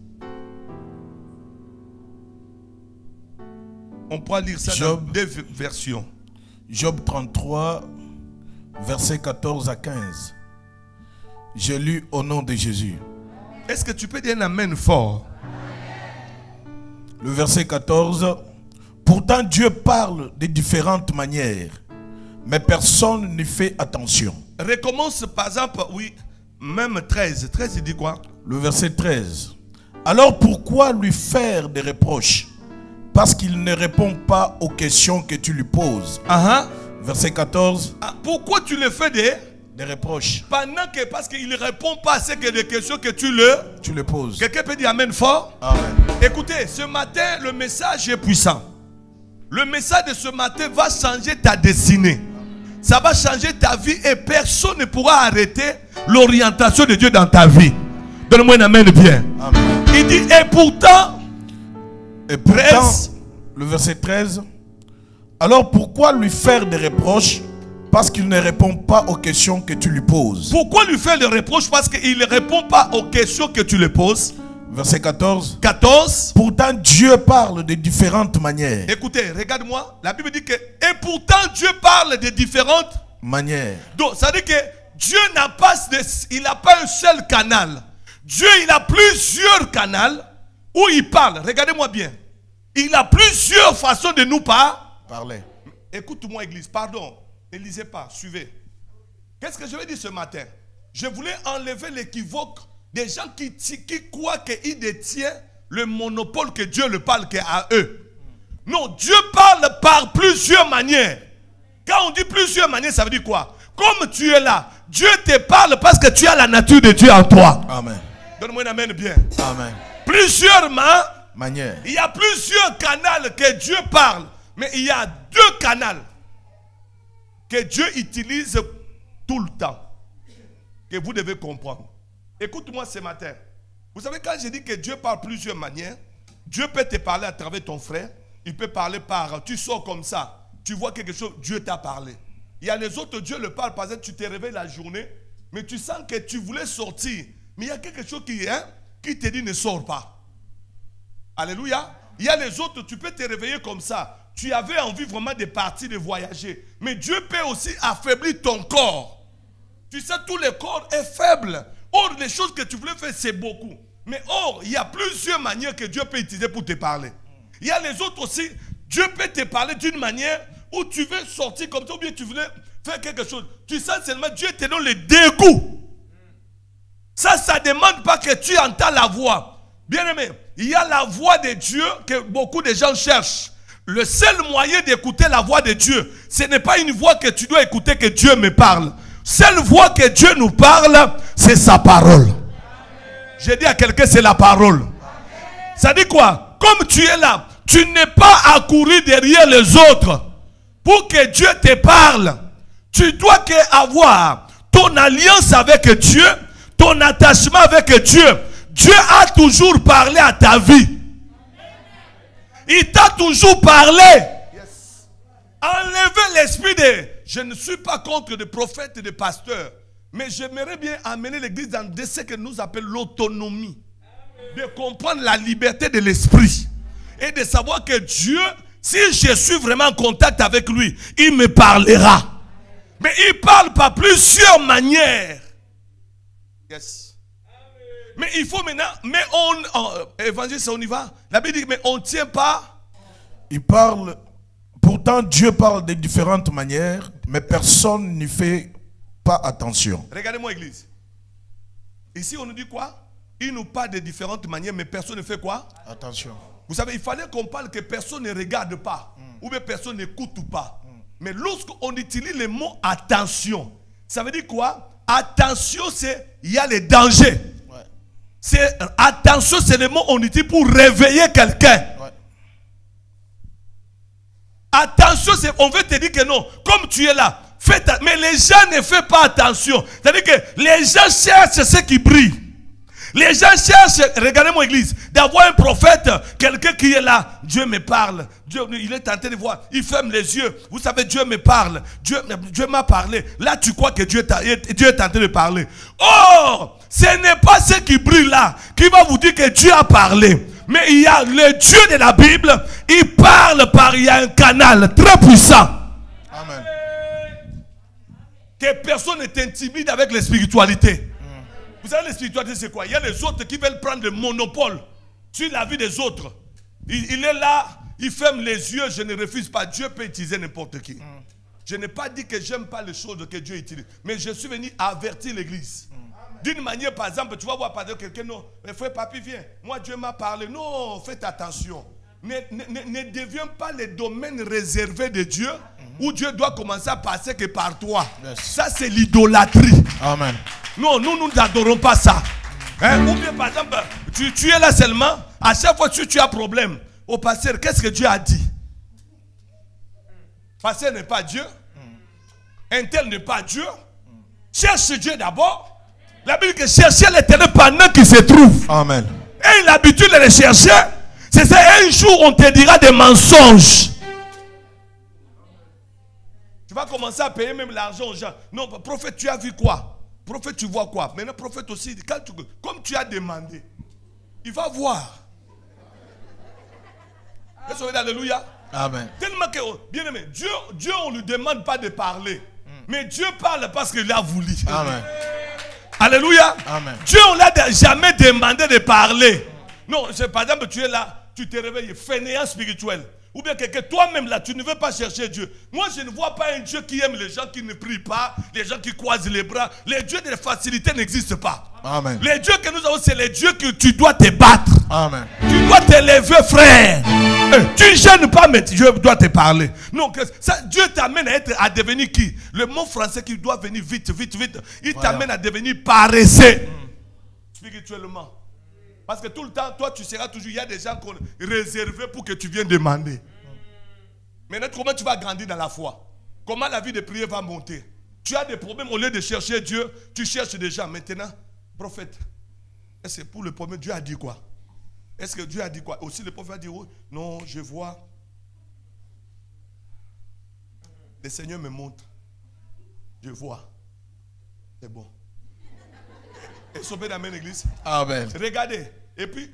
On pourra lire ça dans deux versions. Job 33, versets 14 à 15. J'ai lu au nom de Jésus. Est-ce que tu peux dire un amen fort? Le verset 14. Pourtant Dieu parle de différentes manières, mais personne n'y fait attention. Recommence par exemple, oui, même 13. 13 il dit quoi? Le verset 13. Alors pourquoi lui faire des reproches? Parce qu'il ne répond pas aux questions que tu lui poses. Verset 14. Pourquoi tu le fais des reproches? Pendant que, parce qu'il ne répond pas à ces questions que tu le poses. Quelqu'un peut dire amen fort? Amen. Écoutez, ce matin, le message est puissant. Le message de ce matin va changer ta destinée. Ça va changer ta vie et personne ne pourra arrêter l'orientation de Dieu dans ta vie. Donne-moi un amen bien. Amen. Il dit, et pourtant, le verset 13. Alors pourquoi lui faire des reproches? Parce qu'il ne répond pas aux questions que tu lui poses. Pourquoi lui faire des reproches? Parce qu'il ne répond pas aux questions que tu lui poses. Verset 14. 14. Pourtant Dieu parle de différentes manières. Écoutez, regarde-moi. La Bible dit que et pourtant Dieu parle de différentes manières. Donc ça veut dire que Dieu n'a pas un seul canal. Dieu il a plusieurs canaux où il parle. Regardez-moi bien. Il a plusieurs façons de nous parler. Écoute-moi église, pardon. Ne lisez pas, suivez. Qu'est-ce que je vais dire ce matin? Je voulais enlever l'équivoque des gens qui croient qu'ils détiennent le monopole que Dieu le parle qu'à eux. Non, Dieu parle par plusieurs manières. Quand on dit plusieurs manières, ça veut dire quoi? Comme tu es là, Dieu te parle parce que tu as la nature de Dieu en toi. Amen. Donne-moi un amen bien. Amen. Plusieurs manières. Il y a plusieurs canaux que Dieu parle. Mais il y a deux canaux que Dieu utilise tout le temps. Que vous devez comprendre. Écoute-moi ce matin. Vous savez, quand je dis que Dieu parle plusieurs manières, Dieu peut te parler à travers ton frère. Il peut parler par... Tu sors comme ça. Tu vois quelque chose, Dieu t'a parlé. Il y a les autres, Dieu le parle. Par exemple, tu te réveilles la journée, mais tu sens que tu voulais sortir. Mais il y a quelque chose qui te dit ne sors pas. Alléluia. Il y a les autres, tu peux te réveiller comme ça. Tu avais envie vraiment de partir, de voyager. Mais Dieu peut aussi affaiblir ton corps. Tu sais, tout le corps est faible. Or, les choses que tu voulais faire, c'est beaucoup. Mais or, il y a plusieurs manières que Dieu peut utiliser pour te parler. Il y a les autres aussi. Dieu peut te parler d'une manière où tu veux sortir comme ça, ou bien tu voulais faire quelque chose. Tu sens seulement Dieu te donne le dégoût. Ça ne demande pas que tu entends la voix. Bien aimé, il y a la voix de Dieu que beaucoup de gens cherchent. Le seul moyen d'écouter la voix de Dieu, ce n'est pas une voix que tu dois écouter que Dieu me parle. Seule voix que Dieu nous parle, c'est sa parole. J'ai dit à quelqu'un, c'est la parole. Ça dit quoi? Comme tu es là, tu n'es pas à courir derrière les autres pour que Dieu te parle. Tu dois avoir ton alliance avec Dieu, ton attachement avec Dieu. Dieu a toujours parlé à ta vie. Il t'a toujours parlé. Yes. Enlevez l'esprit de... Je ne suis pas contre des prophètes et des pasteurs. Mais j'aimerais bien amener l'église dans ce que nous appelons l'autonomie. De comprendre la liberté de l'esprit. Et de savoir que Dieu, si je suis vraiment en contact avec lui, il me parlera. Mais il parle par plusieurs manières. Yes. Mais il faut maintenant, mais évangéliste, on y va. La Bible dit, mais on ne tient pas. Il parle, pourtant Dieu parle de différentes manières, mais personne n'y fait pas attention. Regardez-moi église. Ici on nous dit quoi? Il nous parle de différentes manières, mais personne ne fait quoi? Attention. Vous savez, il fallait qu'on parle que personne ne regarde pas, ou bien personne n'écoute pas. Mais lorsqu'on utilise le mot attention, ça veut dire quoi? Attention, c'est, il y a les dangers. Attention, c'est le mot qu'on utilise pour réveiller quelqu'un. Ouais. Attention, on veut te dire que non, comme tu es là, mais les gens ne font pas attention. C'est-à-dire que les gens cherchent ce qui brille. Les gens cherchent, regardez-moi église, d'avoir un prophète, quelqu'un qui est là. Dieu me parle. Dieu, il est tenté de voir. Il ferme les yeux. Vous savez, Dieu me parle. Dieu m'a parlé. Là, tu crois que Dieu est tenté de parler. Oh, ce n'est pas ce qui brille là qui va vous dire que Dieu a parlé. Mais il y a le Dieu de la Bible, il parle il y a un canal très puissant. Amen. Que personne n'est intimide avec les spiritualités. Vous savez, les spiritualités, c'est quoi? Il y a les autres qui veulent prendre le monopole sur la vie des autres. Il est là, il ferme les yeux, je ne refuse pas. Dieu peut utiliser n'importe qui. Je n'ai pas dit que j'aime pas les choses que Dieu utilise, mais je suis venu avertir l'église. D'une manière, par exemple, tu vas voir par exemple quelqu'un, non, frère Papi, viens, moi Dieu m'a parlé. Non, faites attention. Ne deviens pas les domaines réservés de Dieu, où Dieu doit commencer à passer que par toi. Yes. Ça, c'est l'idolâtrie. Amen. Non, nous n'adorons pas ça. Hein? Ou bien, par exemple, tu es là seulement, à chaque fois que tu as problème, au pasteur, qu'est-ce que Dieu a dit? Pasteur n'est pas Dieu. Un tel n'est pas Dieu. Cherche Dieu d'abord. La Bible dit que chercher l'éternel pendant qu'il se trouve. Amen. Et il a l'habitude de le chercher. C'est ça, un jour on te dira des mensonges. Tu vas commencer à payer même l'argent aux gens. Non, prophète, tu as vu quoi? Prophète, tu vois quoi? Maintenant, prophète aussi, comme tu as demandé, il va voir. Alléluia. Amen. Tellement que, bien aimé, Dieu on ne lui demande pas de parler. Mais Dieu parle parce qu'il a voulu. Amen. Alléluia. Amen. Dieu on l'a jamais demandé de parler. Non, par exemple, tu es là, tu te réveilles, fainéant spirituel. Ou bien que toi-même là, tu ne veux pas chercher Dieu. Moi, je ne vois pas un Dieu qui aime les gens qui ne prient pas, les gens qui croisent les bras. Les dieux de facilité n'existent pas. Amen. Les dieux que nous avons, c'est les dieux que tu dois te battre. Amen. Tu dois te lever, frère. Tu ne gênes pas, mais Dieu doit te parler. Non, ça, Dieu t'amène à devenir qui? Le mot français qui doit venir vite, vite, vite. Il t'amène à devenir paresseux. Spirituellement. Parce que tout le temps, toi, tu seras toujours... Il y a des gens qu'on réservés pour que tu viennes demander. Maintenant, comment tu vas grandir dans la foi? Comment la vie de prière va monter? Tu as des problèmes, au lieu de chercher Dieu, tu cherches des gens. Maintenant, prophète, est-ce que pour le premier, Dieu a dit quoi? Est-ce que Dieu a dit quoi? Aussi, le prophète a dit, oh, non, je vois. Le Seigneur me montre. Je vois. C'est bon. Et sauver dans mon église. Amen. Regardez. Et puis,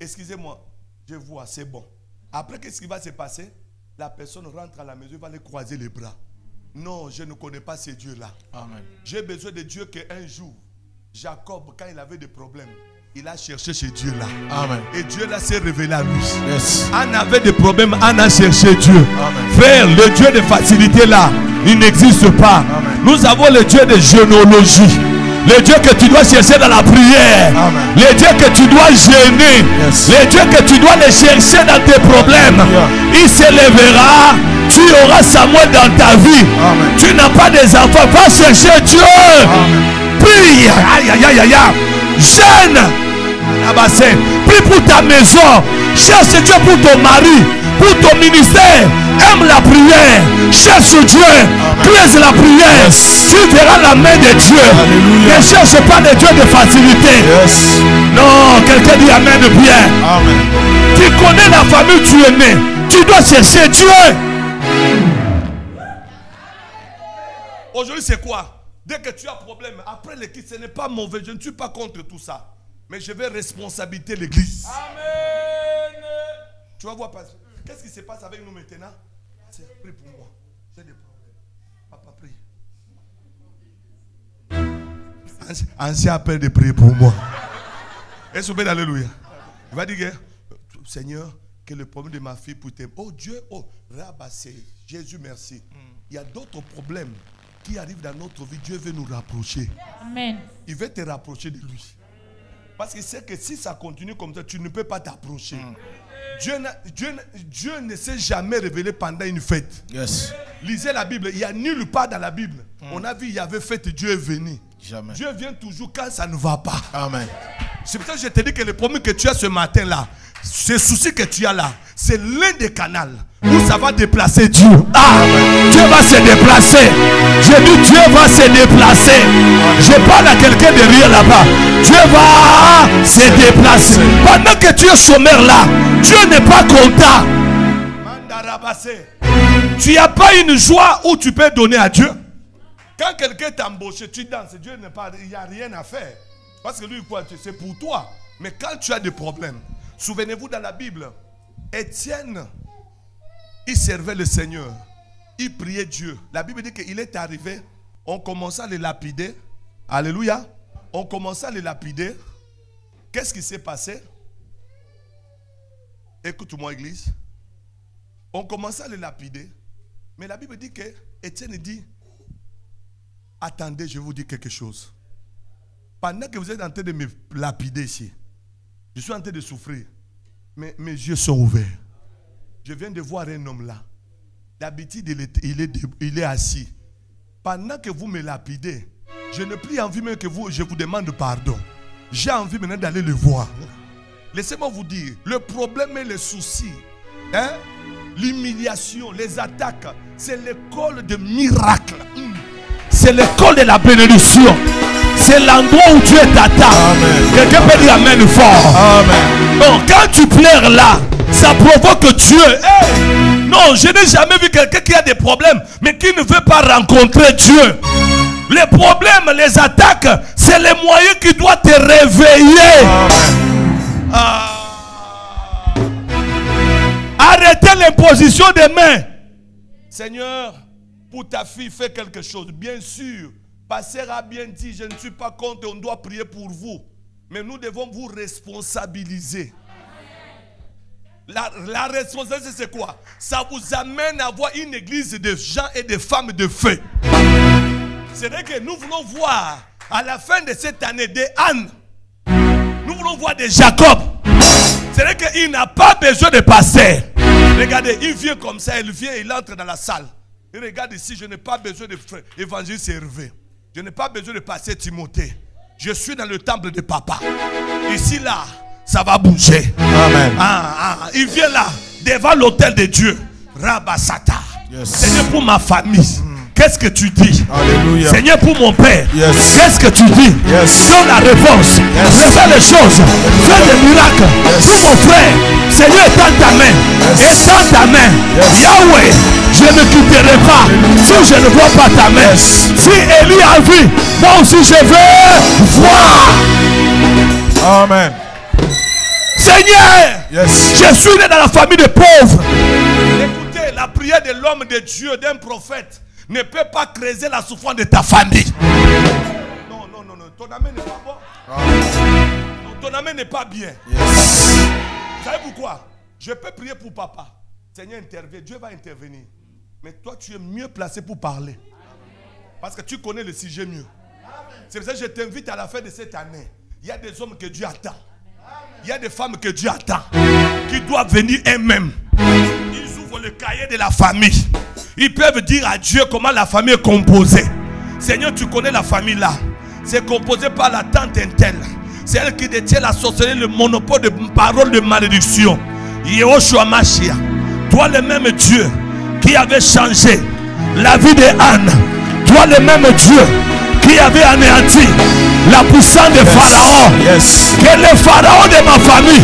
excusez-moi, je vois, c'est bon. Après, qu'est-ce qui va se passer? La personne rentre à la maison, va aller croiser les bras. Non, je ne connais pas ces dieux-là. Amen. J'ai besoin de Dieu qu'un jour, Jacob, quand il avait des problèmes, il a cherché chez Dieu là. Amen. Et Dieu là s'est révélé à lui. Yes. Anne avait des problèmes, Anne a cherché Dieu. Amen. Frère, le Dieu de facilité là, il n'existe pas. Amen. Nous avons le Dieu de généalogie. Le Dieu que tu dois chercher dans la prière. Amen. Le Dieu que tu dois gêner. Yes. Le Dieu que tu dois le chercher dans tes problèmes. Yeah. Il se lèvera. Tu auras Samuel dans ta vie. Amen. Tu n'as pas des enfants. Va chercher Dieu. Amen. Prie. Aïe, aïe, aïe, aïe. Gêne. Prie pour ta maison. Cherche Dieu pour ton mari. Pour ton ministère. Aime la prière. Cherche Dieu. Creuse la prière. Yes. Tu verras la main de Dieu. Alléluia. Ne cherche pas les dieux de facilité. Yes. Non, quelqu'un dit amen bien. Amen. Tu connais la famille où tu es né. Tu dois chercher Dieu. Aujourd'hui, c'est quoi? Dès que tu as problème, après l'église, ce n'est pas mauvais. Je ne suis pas contre tout ça. Mais je vais responsabiliser l'église. Amen. Tu vas voir, qu'est-ce qui se passe avec nous maintenant? C'est prie pour moi. J'ai des problèmes. Papa, prie. Ancien appel de prier pour moi. Est-ce que alléluia? Il va dire, Seigneur, que le problème de ma fille pour t'aimer. Oh Dieu, oh, rabassé. Jésus, merci. Il y a d'autres problèmes qui arrivent dans notre vie. Dieu veut nous rapprocher. Amen. Il veut te rapprocher de lui. Parce qu'il sait que si ça continue comme ça, tu ne peux pas t'approcher. Dieu ne s'est jamais révélé pendant une fête. Yes. Lisez la Bible. Il n'y a nulle part dans la Bible. On a vu, il y avait fête, Dieu est venu. Jamais. Dieu vient toujours quand ça ne va pas. Amen. C'est pour ça que je te dis que le problème que tu as ce matin-là, ce souci que tu as là, c'est l'un des canaux où ça va déplacer Dieu. Ah, Dieu va se déplacer. Je dis Dieu va se déplacer. Je parle à quelqu'un derrière là-bas. Dieu va se déplacer. Pendant que tu es chômeur là, Dieu n'est pas content. Tu n'as pas une joie où tu peux donner à Dieu. Quand quelqu'un t'embauche, tu danses. Dieu n'est pas, il n'y a rien à faire. Parce que lui, c'est pour toi. Mais quand tu as des problèmes, Souvenez-vous dans la Bible, Étienne, il servait le Seigneur. Il priait Dieu. La Bible dit qu'il est arrivé, on commençait à le lapider. Alléluia. On commençait à le lapider. Qu'est-ce qui s'est passé? Écoute-moi, église. On commençait à le lapider. Mais la Bible dit que Étienne dit, attendez, je vous dis quelque chose. Pendant que vous êtes en train de me lapider ici, je suis en train de souffrir. Mais mes yeux sont ouverts. Je viens de voir un homme là. D'habitude, il est assis. Pendant que vous me lapidez, je n'ai plus envie même que je vous demande pardon. J'ai envie maintenant d'aller le voir. Laissez-moi vous dire, le problème et les soucis, hein, l'humiliation, les attaques, c'est l'école de miracles. C'est l'école de la bénédiction. C'est l'endroit où Dieu t'attend. Quelqu'un peut dire amen fort. Amen. Donc quand tu pleures là, ça provoque Dieu. Hey! Non, je n'ai jamais vu quelqu'un qui a des problèmes, mais qui ne veut pas rencontrer Dieu. Les problèmes, les attaques, c'est les moyens qui doivent te réveiller. Arrêtez l'imposition des mains. Seigneur, pour ta fille, fais quelque chose. Bien sûr, pasteur a bien dit, je ne suis pas contre, on doit prier pour vous. Mais nous devons vous responsabiliser. La responsabilité, c'est quoi? Ça vous amène à avoir une église de gens et de femmes de feu. C'est vrai que nous voulons voir à la fin de cette année des Anne. Nous voulons voir des Jacob. C'est vrai qu'il n'a pas besoin de pasteur. Regardez, il vient comme ça, il vient, il entre dans la salle. Et regarde ici, je n'ai pas besoin de évangéliste Hervé. Je n'ai pas besoin de pasteur Timothée. Je suis dans le temple de papa. Ici, là, ça va bouger. Amen. Il vient là, devant l'autel de Dieu. Rabasata. Yes. Seigneur, pour ma famille. Qu'est-ce que tu dis? Alléluia. Seigneur, pour mon père, yes. Qu'est-ce que tu dis? Yes. Donne la réponse. Yes. Fais les choses. Yes. Fais des miracles. Yes. Pour mon frère, Seigneur, étends ta main. Yes. Étends ta main. Yes. Yahweh, je ne quitterai pas. Alléluia. Si je ne vois pas ta main. Yes. Si Élie a vu, moi aussi je veux voir. Amen. Seigneur, yes. Je suis né dans la famille des pauvres. Écoutez, la prière de l'homme de Dieu, d'un prophète, ne peut pas creuser la souffrance de ta famille. Non. Ton amen n'est pas bon. Non, ton amen n'est pas bien. Yes. Vous savez pourquoi? Je peux prier pour papa. Seigneur, intervient. Dieu va intervenir. Mais toi, tu es mieux placé pour parler. Parce que tu connais le sujet mieux. C'est pour ça que je t'invite à la fin de cette année. Il y a des hommes que Dieu attend. Il y a des femmes que Dieu attend. Qui doivent venir eux-mêmes. Ils ouvrent le cahier de la famille. Ils peuvent dire à Dieu comment la famille est composée. Seigneur, tu connais la famille là. C'est composé par la tante Intel. C'est elle qui détient la sorcellerie, le monopole de paroles de malédiction. Yehoshua Mashiach, toi le même Dieu qui avait changé la vie de Anne. Toi le même Dieu qui avait anéanti la puissance de Pharaon. Yes. Que le Pharaon de ma famille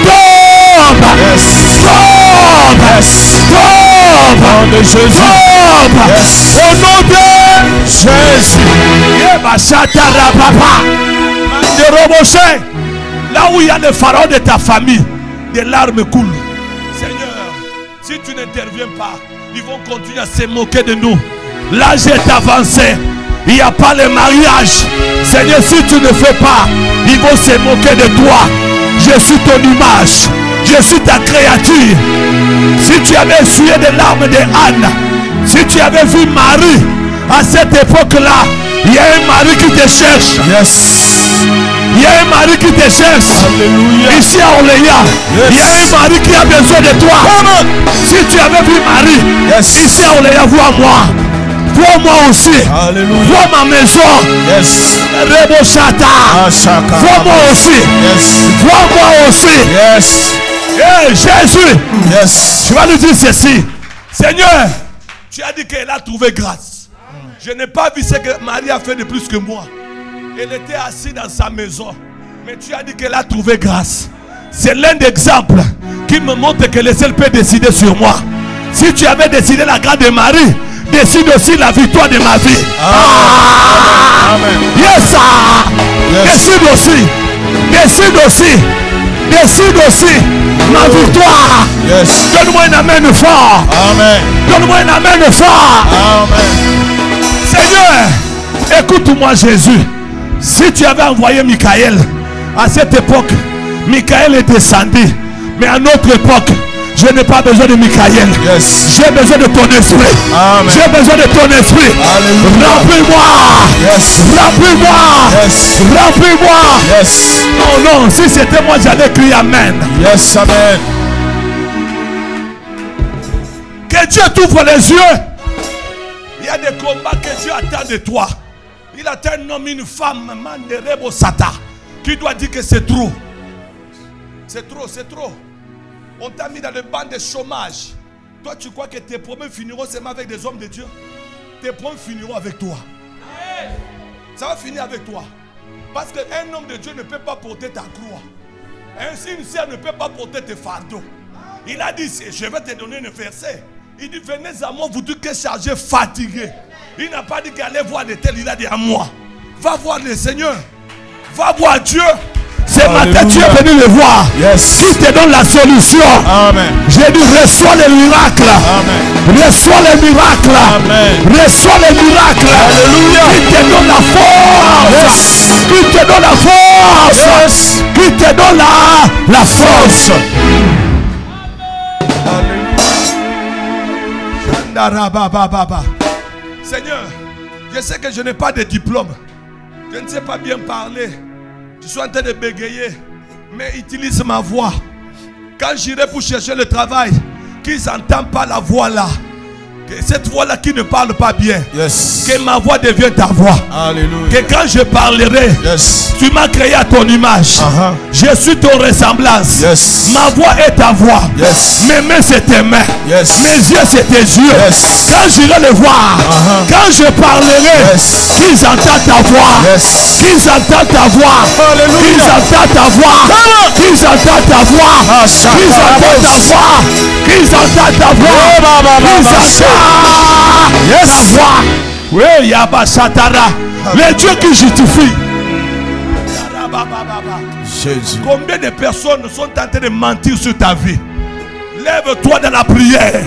tombe. Yes. Tombe. Yes. Tombe. Au nom de Jésus. Tombe. Yes. Au nom de Jésus. Là où il y a le Pharaon de ta famille, des larmes coulent. Seigneur, si tu n'interviens pas, ils vont continuer à se moquer de nous. L'âge est avancé. Il n'y a pas le mariage. Seigneur, si tu ne fais pas, ils vont se moquer de toi. Je suis ton image. Je suis ta créature. Si tu avais essuyé des larmes de Anne, si tu avais vu Marie, à cette époque-là, il y a un mari qui te cherche. Yes. Il y a un mari qui te cherche. Alléluia. Ici à Orléans, yes. Il y a un mari qui a besoin de toi. Si tu avais vu Marie, yes. Ici à Orléans, vois-moi. Vois-moi aussi. Alléluia. Vois ma maison. Yes. Vois-moi aussi. Yes. Vois-moi aussi. Yes. Hey, Jésus. Yes. Tu vas lui dire ceci. Seigneur, tu as dit qu'elle a trouvé grâce. Je n'ai pas vu ce que Marie a fait de plus que moi. Elle était assise dans sa maison. Mais tu as dit qu'elle a trouvé grâce. C'est l'un des exemples qui me montre que le ciel peut décider sur moi. Si tu avais décidé la grâce de Marie, décide aussi la victoire de ma vie. Amen. Yes, yes. Décide aussi. Décide aussi. décide aussi ma victoire. Donne-moi une amen fort. Amen. Donne-moi une amen fort. Amen. Seigneur, écoute-moi Jésus. Si tu avais envoyé Michael à cette époque, Michael est descendu. Mais à notre époque, je n'ai pas besoin de Michael. J'ai besoin de ton esprit. J'ai besoin de ton esprit. Remplis-moi. Remplis-moi. Remplis-moi. Non, non, si c'était moi, j'allais crier Amen. Amen. Que Dieu t'ouvre les yeux. Il y a des combats que Dieu attend de toi. Il attend un homme, une femme, Manderebo Sata, qui doit dire que c'est trop. C'est trop, c'est trop. On t'a mis dans le banc de chômage. Toi, tu crois que tes problèmes finiront seulement avec des hommes de Dieu? Tes problèmes finiront avec toi. Ça va finir avec toi. Parce qu'un homme de Dieu ne peut pas porter ta croix. Ainsi, une sœur ne peut pas porter tes fardeaux. Il a dit, je vais te donner un verset. Il dit, venez à moi, vous tous qui êtes chargés, fatigués. Il n'a pas dit qu'il allait voir les tels, il a dit à moi. Va voir le Seigneur. Va voir Dieu. Ce matin, tu es venu le voir. Qui te donne la solution. Amen. J'ai dit, reçois les miracles. Amen. Reçois les miracles. Amen. Reçois les miracles. Alléluia. Qui te donne la force. Qui te donne la force. Qui te donne la force. Alléluia. Seigneur, je sais que je n'ai pas de diplôme. Je ne sais pas bien parler. Je suis en train de bégayer. Mais utilise ma voix. Quand j'irai pour chercher le travail, qu'ils n'entendent pas la voix là. Que cette voix-là qui ne parle pas bien. Que ma voix devienne ta voix. Alléluia. Que quand je parlerai, tu m'as créé à ton image. Je suis ton ressemblance. Ma voix est ta voix. Mes mains c'est tes mains. Mes yeux c'est tes yeux. Quand j'irai le voir, quand je parlerai, qu'ils entendent ta voix. Qu'ils entendent ta voix. Qu'ils entendent ta voix. Qu'ils entendent ta voix. Qu'ils entendent ta voix. Qu'ils entendent ta voix. Qu'ils entendent ta voix. Oui, Yaba Satara. Le Dieu qui justifie. Jésus. Combien de personnes sont en train de mentir sur ta vie? Lève-toi dans la prière.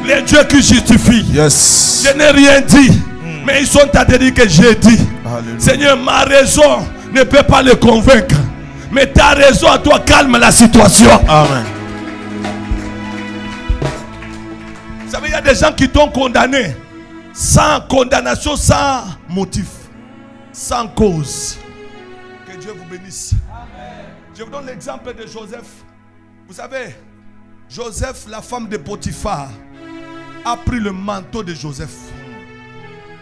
Le Dieu qui justifie. Je n'ai rien dit. Mais ils sont en train de dire que j'ai dit. Alléluia. Seigneur, ma raison ne peut pas les convaincre. Mais ta raison à toi calme la situation. Amen. Vous savez, il y a des gens qui t'ont condamné sans condamnation, sans motif, sans cause. Que Dieu vous bénisse. Amen. Je vous donne l'exemple de Joseph. Vous savez, Joseph, la femme de Potiphar, a pris le manteau de Joseph.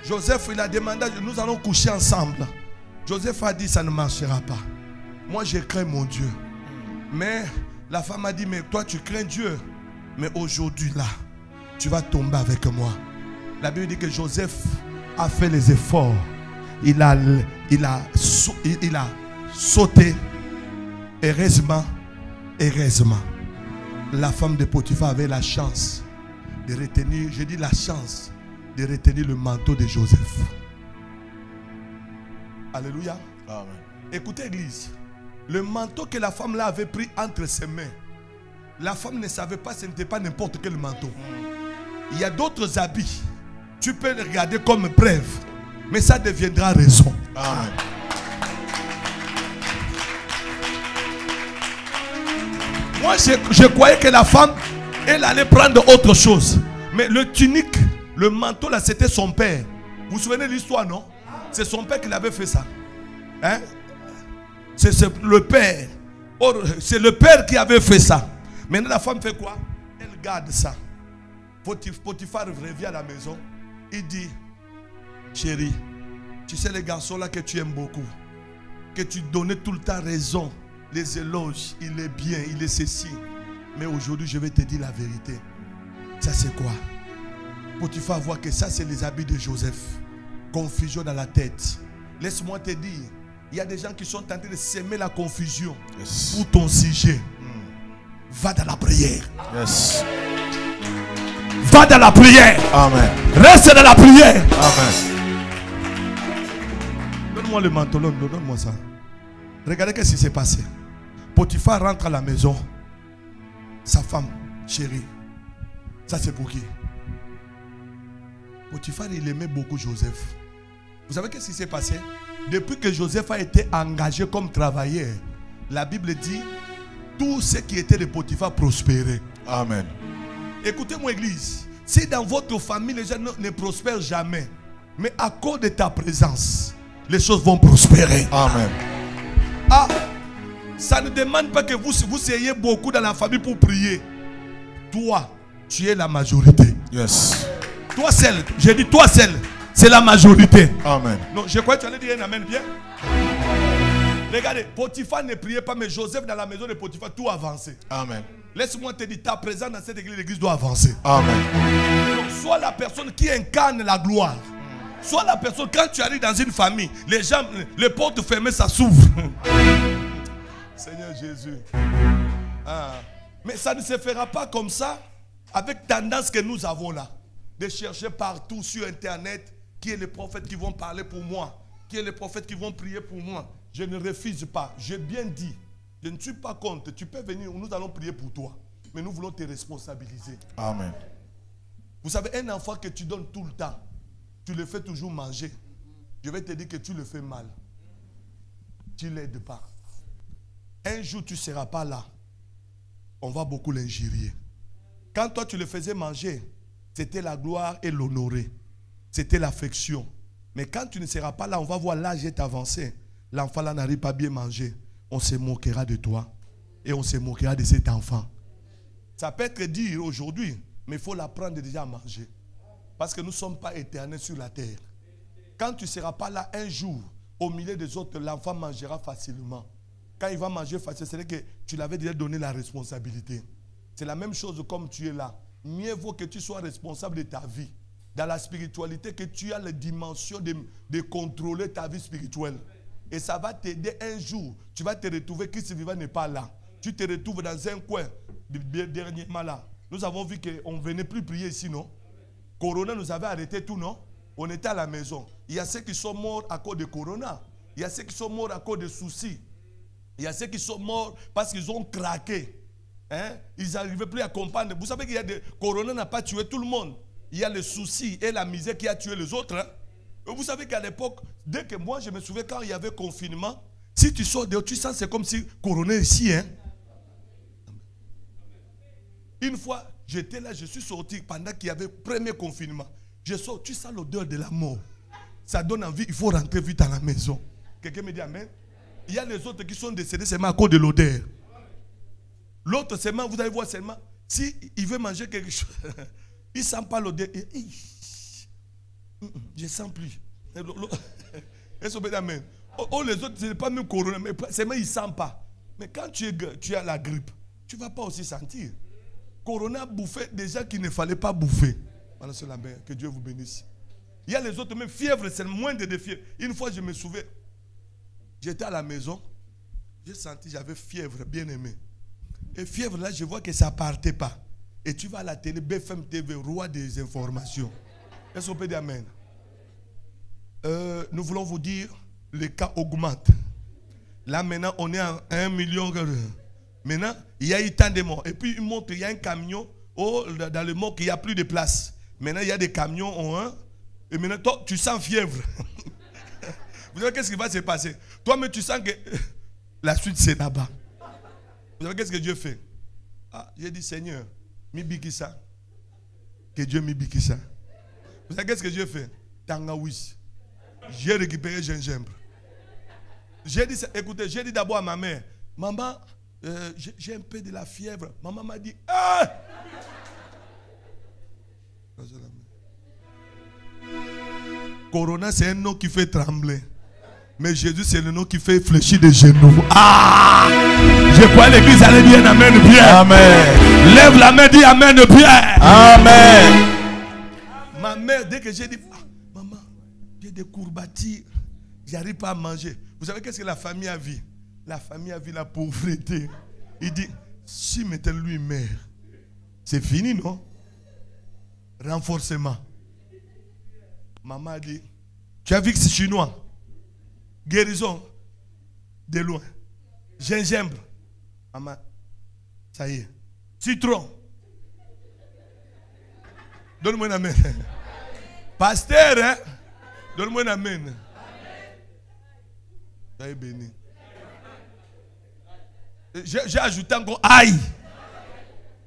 Joseph, il a demandé, nous allons coucher ensemble. Joseph a dit, ça ne marchera pas. Moi, je crains mon Dieu. Mais la femme a dit, mais toi, tu crains Dieu. Mais aujourd'hui, là, tu vas tomber avec moi. La Bible dit que Joseph a fait les efforts. Il a sauté. Heureusement, la femme de Potiphar avait la chance de retenir, je dis la chance de retenir le manteau de Joseph. Alléluia. Amen. Écoutez, église, le manteau que la femme là avait pris entre ses mains, la femme ne savait pas, ce n'était pas n'importe quel manteau. Il y a d'autres habits. Tu peux les regarder comme preuve, mais ça deviendra raison. Amen. Moi, je croyais que la femme, elle allait prendre autre chose. Mais le tunique, le manteau là, c'était son père. Vous vous souvenez de l'histoire, non? C'est son père qui l'avait fait ça. Hein? C'est le père. C'est le père qui avait fait ça. Maintenant, la femme fait quoi? Elle garde ça. Potiphar revient à la maison. Il dit, chérie, tu sais les garçons là que tu aimes beaucoup, que tu donnais tout le temps raison, les éloges, il est bien, il est ceci. Mais aujourd'hui, je vais te dire la vérité. Ça c'est quoi? Potiphar voit que ça c'est les habits de Joseph. Confusion dans la tête. Laisse-moi te dire, il y a des gens qui sont tentés de s'aimer la confusion pour ton sujet. Va dans la prière. Va dans la prière. Amen. Reste dans la prière. Amen. Donne-moi le manteau, donne-moi ça. Regardez ce qui s'est passé. Potiphar rentre à la maison. Sa femme, chérie. Ça c'est pour qui? Potiphar, il aimait beaucoup Joseph. Vous savez qu'est-ce qui s'est passé? Depuis que Joseph a été engagé comme travailleur, la Bible dit, tout ce qui était de Potiphar prospérait. Amen. Écoutez-moi, église. Si dans votre famille, les gens ne prospèrent jamais, mais à cause de ta présence, les choses vont prospérer. Amen. Ah, ça ne demande pas que vous soyez beaucoup dans la famille pour prier. Toi, tu es la majorité. Yes. Toi seul, j'ai dit toi seul, c'est la majorité. Amen. Non, je crois que tu allais dire un amen bien. Regardez, Potiphar ne priait pas, mais Joseph dans la maison de Potiphar, tout avançait. Amen. Laisse-moi te dire, ta présence dans cette église, l'église doit avancer. Amen. Donc, sois la personne qui incarne la gloire. Sois la personne, quand tu arrives dans une famille, les gens, les portes fermées, ça s'ouvre. Seigneur Jésus. Ah. Mais ça ne se fera pas comme ça, avec tendance que nous avons là. De chercher partout sur Internet qui est les prophètes qui vont parler pour moi, qui est les prophètes qui vont prier pour moi. Je ne refuse pas. J'ai bien dit. Je ne suis pas contre. Tu peux venir, nous allons prier pour toi. Mais nous voulons te responsabiliser. Amen. Vous savez, un enfant que tu donnes tout le temps, tu le fais toujours manger. Je vais te dire que tu le fais mal. Tu ne l'aides pas. Un jour, tu ne seras pas là. On va beaucoup l'injurier. Quand toi, tu le faisais manger, c'était la gloire et l'honorer. C'était l'affection. Mais quand tu ne seras pas là, on va voir l'âge est avancé. L'enfant là n'arrive pas bien manger. On se moquera de toi. Et on se moquera de cet enfant. Ça peut être dit aujourd'hui, mais il faut l'apprendre déjà à manger. Parce que nous ne sommes pas éternels sur la terre. Quand tu ne seras pas là un jour, au milieu des autres, l'enfant mangera facilement. Quand il va manger facilement, c'est que tu l'avais déjà donné la responsabilité. C'est la même chose comme tu es là. Mieux vaut que tu sois responsable de ta vie. Dans la spiritualité, que tu as la dimension de contrôler ta vie spirituelle. Et ça va t'aider un jour. Tu vas te retrouver, Christ vivant n'est pas là. Tu te retrouves dans un coin, dernièrement là. Nous avons vu qu'on ne venait plus prier ici, non? Corona nous avait arrêté tout, non? On était à la maison. Il y a ceux qui sont morts à cause de Corona. Il y a ceux qui sont morts à cause de soucis. Il y a ceux qui sont morts parce qu'ils ont craqué. Hein? Ils n'arrivaient plus à comprendre. Vous savez qu'il y a des... Corona n'a pas tué tout le monde. Il y a le souci et la misère qui a tué les autres. Hein? Vous savez qu'à l'époque, dès que moi je me souviens quand il y avait confinement, si tu sors dehors, tu sens c'est comme si Corona est ici. Hein? Une fois, j'étais là, je suis sorti pendant qu'il y avait le premier confinement. Je sors, tu sens l'odeur de la mort. Ça donne envie, il faut rentrer vite à la maison. Quelqu'un me dit amen. Il y a les autres qui sont décédés seulement à cause de l'odeur. L'autre seulement, vous allez voir seulement, s'il veut manger quelque chose, il ne sent pas l'odeur. Je ne sens plus. Est-ce que amen? Oh, les autres, ce n'est pas même corona, mais seulement ils ne sentent pas. Mais quand tu as la grippe, tu ne vas pas aussi sentir. Corona a bouffé des gens qu'il ne fallait pas bouffer. Que Dieu vous bénisse. Il y a les autres, même fièvre, c'est moins de fièvre. Une fois, je me souviens, j'étais à la maison, j'ai senti, j'avais fièvre, bien aimé. Et fièvre, là, je vois que ça ne partait pas. Et tu vas à la télé, BFM TV, roi des informations. Est-ce qu'on peut dire amen? Nous voulons vous dire, les cas augmentent. Là, maintenant, on est à 1 million. Maintenant, il y a eu tant de morts. Et puis, il montre, il y a un camion. Oh, dans le monde, il n'y a plus de place. Maintenant, il y a des camions. Et maintenant, toi, tu sens fièvre. Vous savez qu'est-ce qui va se passer? Toi, mais tu sens que la suite, c'est là-bas. Vous savez qu'est-ce que Dieu fait? Ah, j'ai dit, Seigneur, mibiki ça. Que Dieu mibiki ça. Vous savez qu'est-ce que Dieu fait? Tangawis. J'ai récupéré gingembre. J'ai dit, écoutez, j'ai dit d'abord à ma mère, maman, j'ai un peu de la fièvre. Maman m'a dit, ah! Corona, c'est un nom qui fait trembler. Mais Jésus, c'est le nom qui fait fléchir des genoux. Ah! Je crois l'église allait dire un amen bien. Amen. Lève la main, dis amen bien. Amen. Ma mère, dès que j'ai dit, ah, maman, j'ai des courbatures, j'arrive pas à manger. Vous savez qu'est-ce que la famille a vu? La famille a vu la pauvreté. Il dit, si maintenant lui meurt, c'est fini, non? Renforcement. Maman a dit, tu as vu que c'est chinois? Guérison de loin. Gingembre. Maman, ça y est. Citron. Donne-moi un amen. Pasteur, hein? Donne-moi un amen. Soyez béni. J'ai ajouté encore aïe.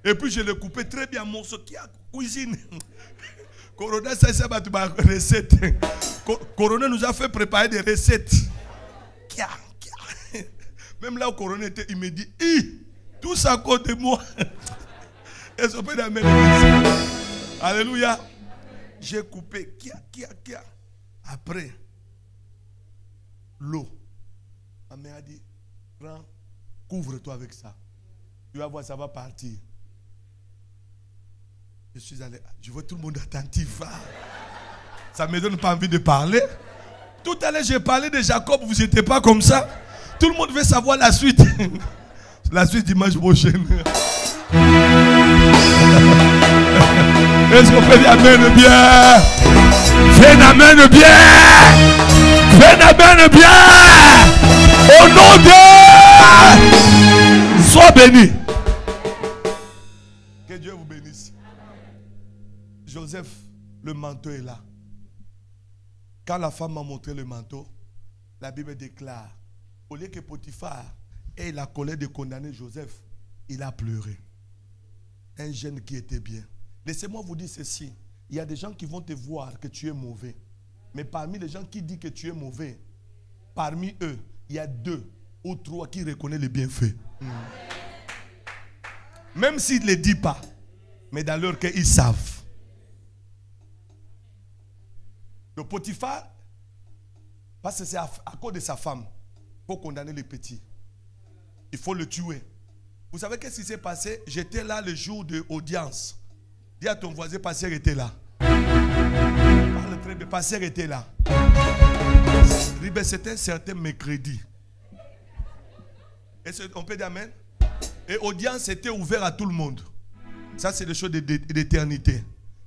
Et puis je l'ai coupé très bien, morceau qui a cuisine. Corona, ça c'est ma recette. Corona nous a fait préparer des recettes. Même là où Corona était, il me dit, tout ça à cause de moi. Et ça peut d'amener. Alléluia. J'ai coupé. Après, l'eau. Ma mère a dit, prends, couvre-toi avec ça. Tu vas voir, ça va partir. Je suis allé, je vois tout le monde attentif. Ça ne me donne pas envie de parler. Tout à l'heure, j'ai parlé de Jacob, vous n'étiez pas comme ça. Tout le monde veut savoir la suite. La suite dimanche prochain. Est-ce qu'on peut dire amen bien? Fais un amen bien. Fais un amen bien. Au nom de... Sois béni. Que Dieu vous bénisse. Joseph, le manteau est là. Quand la femme m'a montré le manteau, la Bible déclare, au lieu que Potiphar ait la colère de condamner Joseph, il a pleuré. Un jeune qui était bien. Laissez-moi vous dire ceci. Il y a des gens qui vont te voir que tu es mauvais. Mais parmi les gens qui disent que tu es mauvais, parmi eux, il y a 2 ou 3 qui reconnaissent les bienfaits. Même s'ils ne le disent pas, mais dans leur cœur, ils savent. Le Potiphar, parce que c'est à cause de sa femme, il faut condamner les petits. Il faut le tuer. Vous savez qu'est-ce qui s'est passé? J'étais là le jour de l'audience. Dis à ton voisin, pasteur était là. Parle très bien, pasteur était là. C'était un certain mercredi. On peut dire amen? Et l'audience était ouverte à tout le monde. Ça, c'est des choses d'éternité.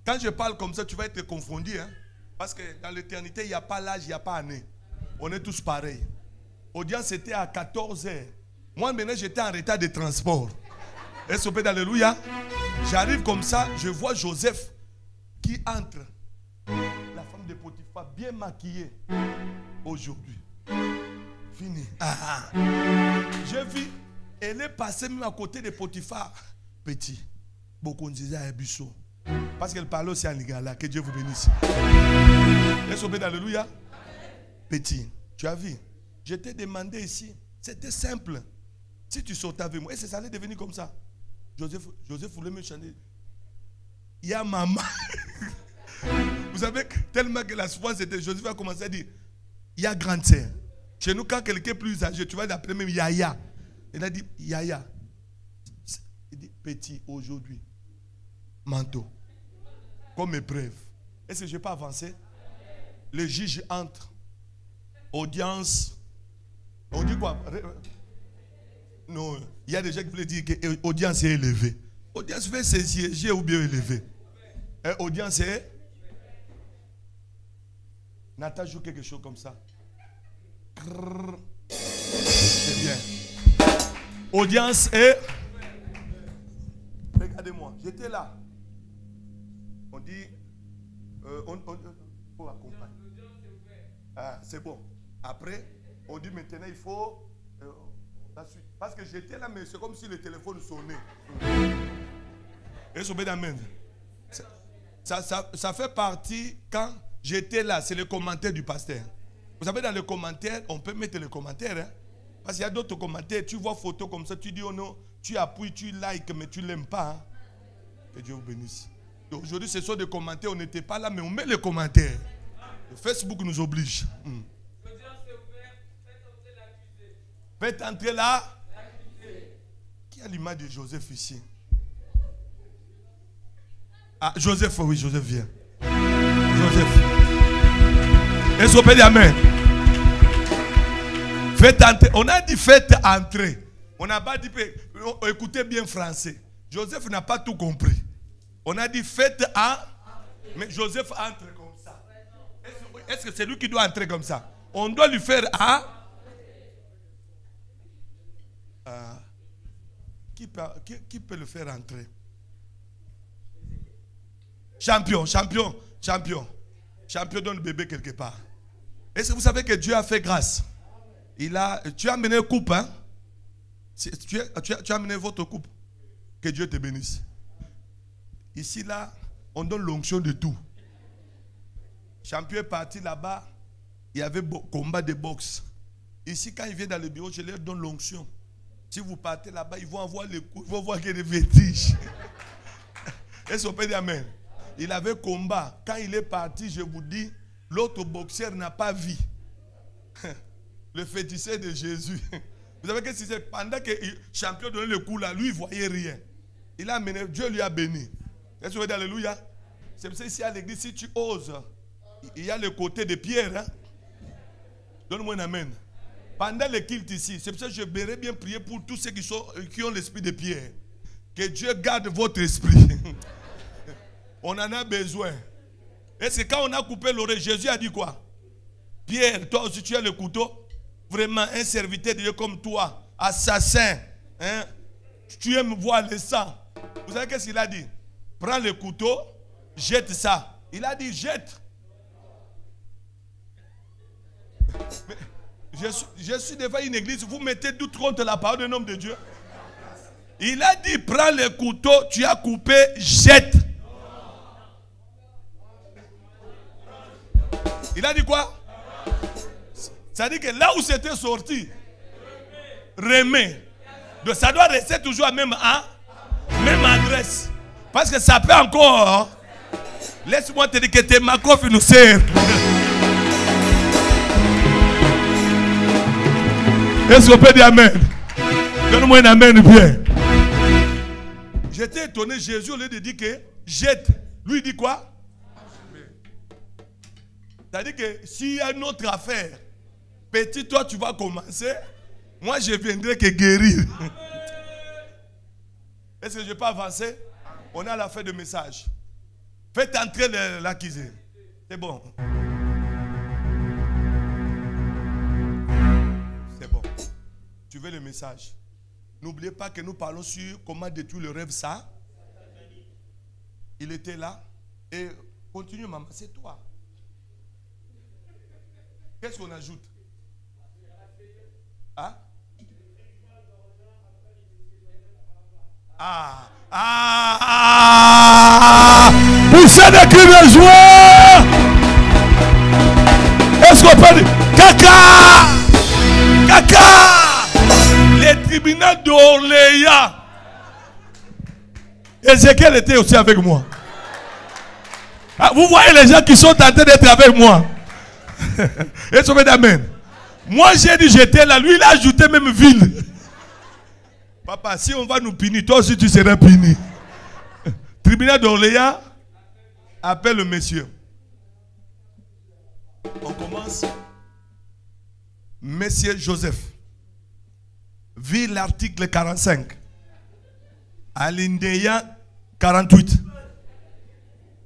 Quand je parle comme ça, tu vas être confondu. Hein? Parce que dans l'éternité, il n'y a pas l'âge, il n'y a pas année. On est tous pareils. L'audience était à 14h. Moi, maintenant, j'étais en retard de transport. Est-ce qu'on peut dire alléluia? J'arrive comme ça, je vois Joseph qui entre. La femme de Potiphar, bien maquillée. Aujourd'hui. Fini. J'ai vu, elle est passée même à côté de Potiphar. Petit. Beaucoup disaient à Ebusso. Parce qu'elle parlait aussi en lingala. Que Dieu vous bénisse. Est-ce qu'on peut dire alléluia? Petit. Tu as vu? Je t'ai demandé ici. C'était simple. Si tu sortais avec moi, et ça allait devenir comme ça. Joseph voulait me chanter. Il y a maman. Vous savez, tellement que la souffrance était, Joseph a commencé à dire, il y a grande sœur. Chez nous, quand quelqu'un est plus âgé, tu vas l'appeler même Yaya. Il a dit, Yaya. Il dit, petit, aujourd'hui, manteau. Comme épreuve. Est-ce que je peux avancer? Le juge entre. Audience. On dit quoi? Non, il y a des gens qui veulent dire que l'audience est élevée. Audience fait ses sièges ou bien élevé. Audience est. Nathan joue quelque chose comme ça. C'est bien. Audience est. Regardez-moi, j'étais là. On dit. On faut accompagner. Ah, c'est bon. Après, on dit maintenant il faut. La suite. Parce que j'étais là, mais c'est comme si le téléphone sonnait. Et ça fait partie quand j'étais là. C'est le commentaire du pasteur. Vous savez, dans les commentaires, on peut mettre les commentaires. Hein? Parce qu'il y a d'autres commentaires. Tu vois photo comme ça, tu dis oh non, tu appuies, tu likes, mais tu ne l'aimes pas. Hein? Que Dieu vous bénisse. Aujourd'hui, ce sont des commentaires. On n'était pas là, mais on met les commentaires. Le Facebook nous oblige. Faites entrer là. Qui a l'image de Joseph ici? Ah, Joseph, oui, Joseph vient. Joseph. Est-ce qu'on peut dire amen? Faites entrer. On a dit faites entrer. On n'a pas dit, écoutez bien français. Joseph n'a pas tout compris. On a dit faites entrer. Mais Joseph entre comme ça. Est-ce que c'est lui qui doit entrer comme ça? On doit lui faire qui peut le faire entrer? Champion, champion, champion. Champion donne le bébé quelque part. Est-ce que vous savez que Dieu a fait grâce? Tu as amené une coupe, hein? Tu as amené votre coupe. Que Dieu te bénisse. Ici, là, on donne l'onction de tout. Champion est parti là-bas. Il y avait combat de boxe. Ici, quand il vient dans le bureau, je leur donne l'onction. Si vous partez là-bas, ils vont avoir les coups, ils vont voir qu'il y a des vertiges. Est-ce qu'on peut dire amen? Il avait combat. Quand il est parti, je vous dis, l'autre boxeur n'a pas vu. Le féticheur de Jésus. Vous savez que c'est pendant que le champion donnait le coup là, lui, il ne voyait rien. Il a amené, Dieu lui a béni. Est-ce que vous dites alléluia? C'est pour ça ici à l'église, si tu oses, il y a le côté de Pierre. Hein? Donne-moi un amen. Pendant le culte ici, c'est pour ça que je vais bien prier pour tous ceux qui ont l'esprit de Pierre. Que Dieu garde votre esprit. On en a besoin. Est-ce que quand on a coupé l'oreille, Jésus a dit quoi? Pierre, toi aussi tu as le couteau. Vraiment un serviteur de Dieu comme toi, assassin. Hein? Tu aimes voir le sang. Vous savez qu'est-ce qu'il a dit? Prends le couteau, jette ça. Il a dit jette. Je suis devant une église, vous mettez doute contre la parole d'un homme de Dieu. Il a dit prends le couteau, tu as coupé, jette. Il a dit quoi? Ça dit que là où c'était sorti, remets. Donc ça doit rester toujours à même adresse. Parce que ça peut encore. Laisse-moi te dire que tes macoffes nous servent. Est-ce qu'on peut dire amen? Donne-moi un amen bien. J'étais étonné, Jésus au lieu de dire que jette. Lui il dit quoi? C'est-à-dire que s'il y a une autre affaire, petit, toi, tu vas commencer. Moi, je viendrai que guérir. Est-ce que je peux avancer? On est à la fin du message. Faites entrer l'accusé. C'est bon. C'est bon. Tu veux le message? N'oubliez pas que nous parlons sur comment détruire le rêve ça. Il était là. Et continue, maman, c'est toi. Qu'est-ce qu'on ajoute? Hein? Poussez des cris de joie. Est-ce qu'on peut dire caca? Caca! Les tribunaux d'Orléans. Ézéchiel était aussi avec moi. Vous voyez les gens qui sont tentés d'être avec moi. Est-ce qu'on peut dire amen? Moi j'ai dit j'étais là, lui il a ajouté même ville. Papa, si on va nous punir, toi aussi tu seras puni. Tribunal d'Orléans, appelle le monsieur. On commence. Monsieur Joseph, vu l'article 45, alinéa 48.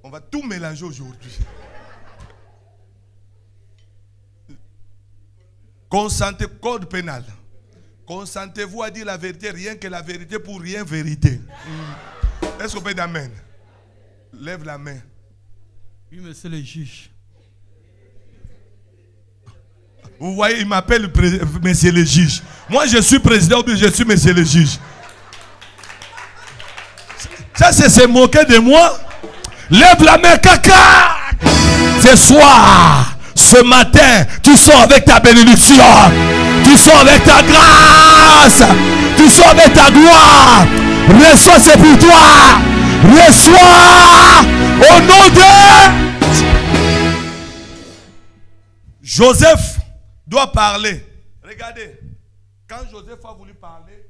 On va tout mélanger aujourd'hui. Consentez, code pénal. Consentez-vous à dire la vérité, rien que la vérité pour rien vérité. Est-ce qu'on peut dire amen? Lève la main. Oui, monsieur le juge. Vous voyez, il m'appelle monsieur le juge. Moi, je suis président, ou je suis monsieur le juge. Ça, c'est se moquer de moi. Lève la main, caca. Ce soir, ce matin, tu sors avec ta bénédiction. Tu sors avec ta grâce. Tu sors avec ta gloire. Reçois, c'est pour toi. Reçois au nom de Joseph doit parler. Regardez, quand Joseph a voulu parler,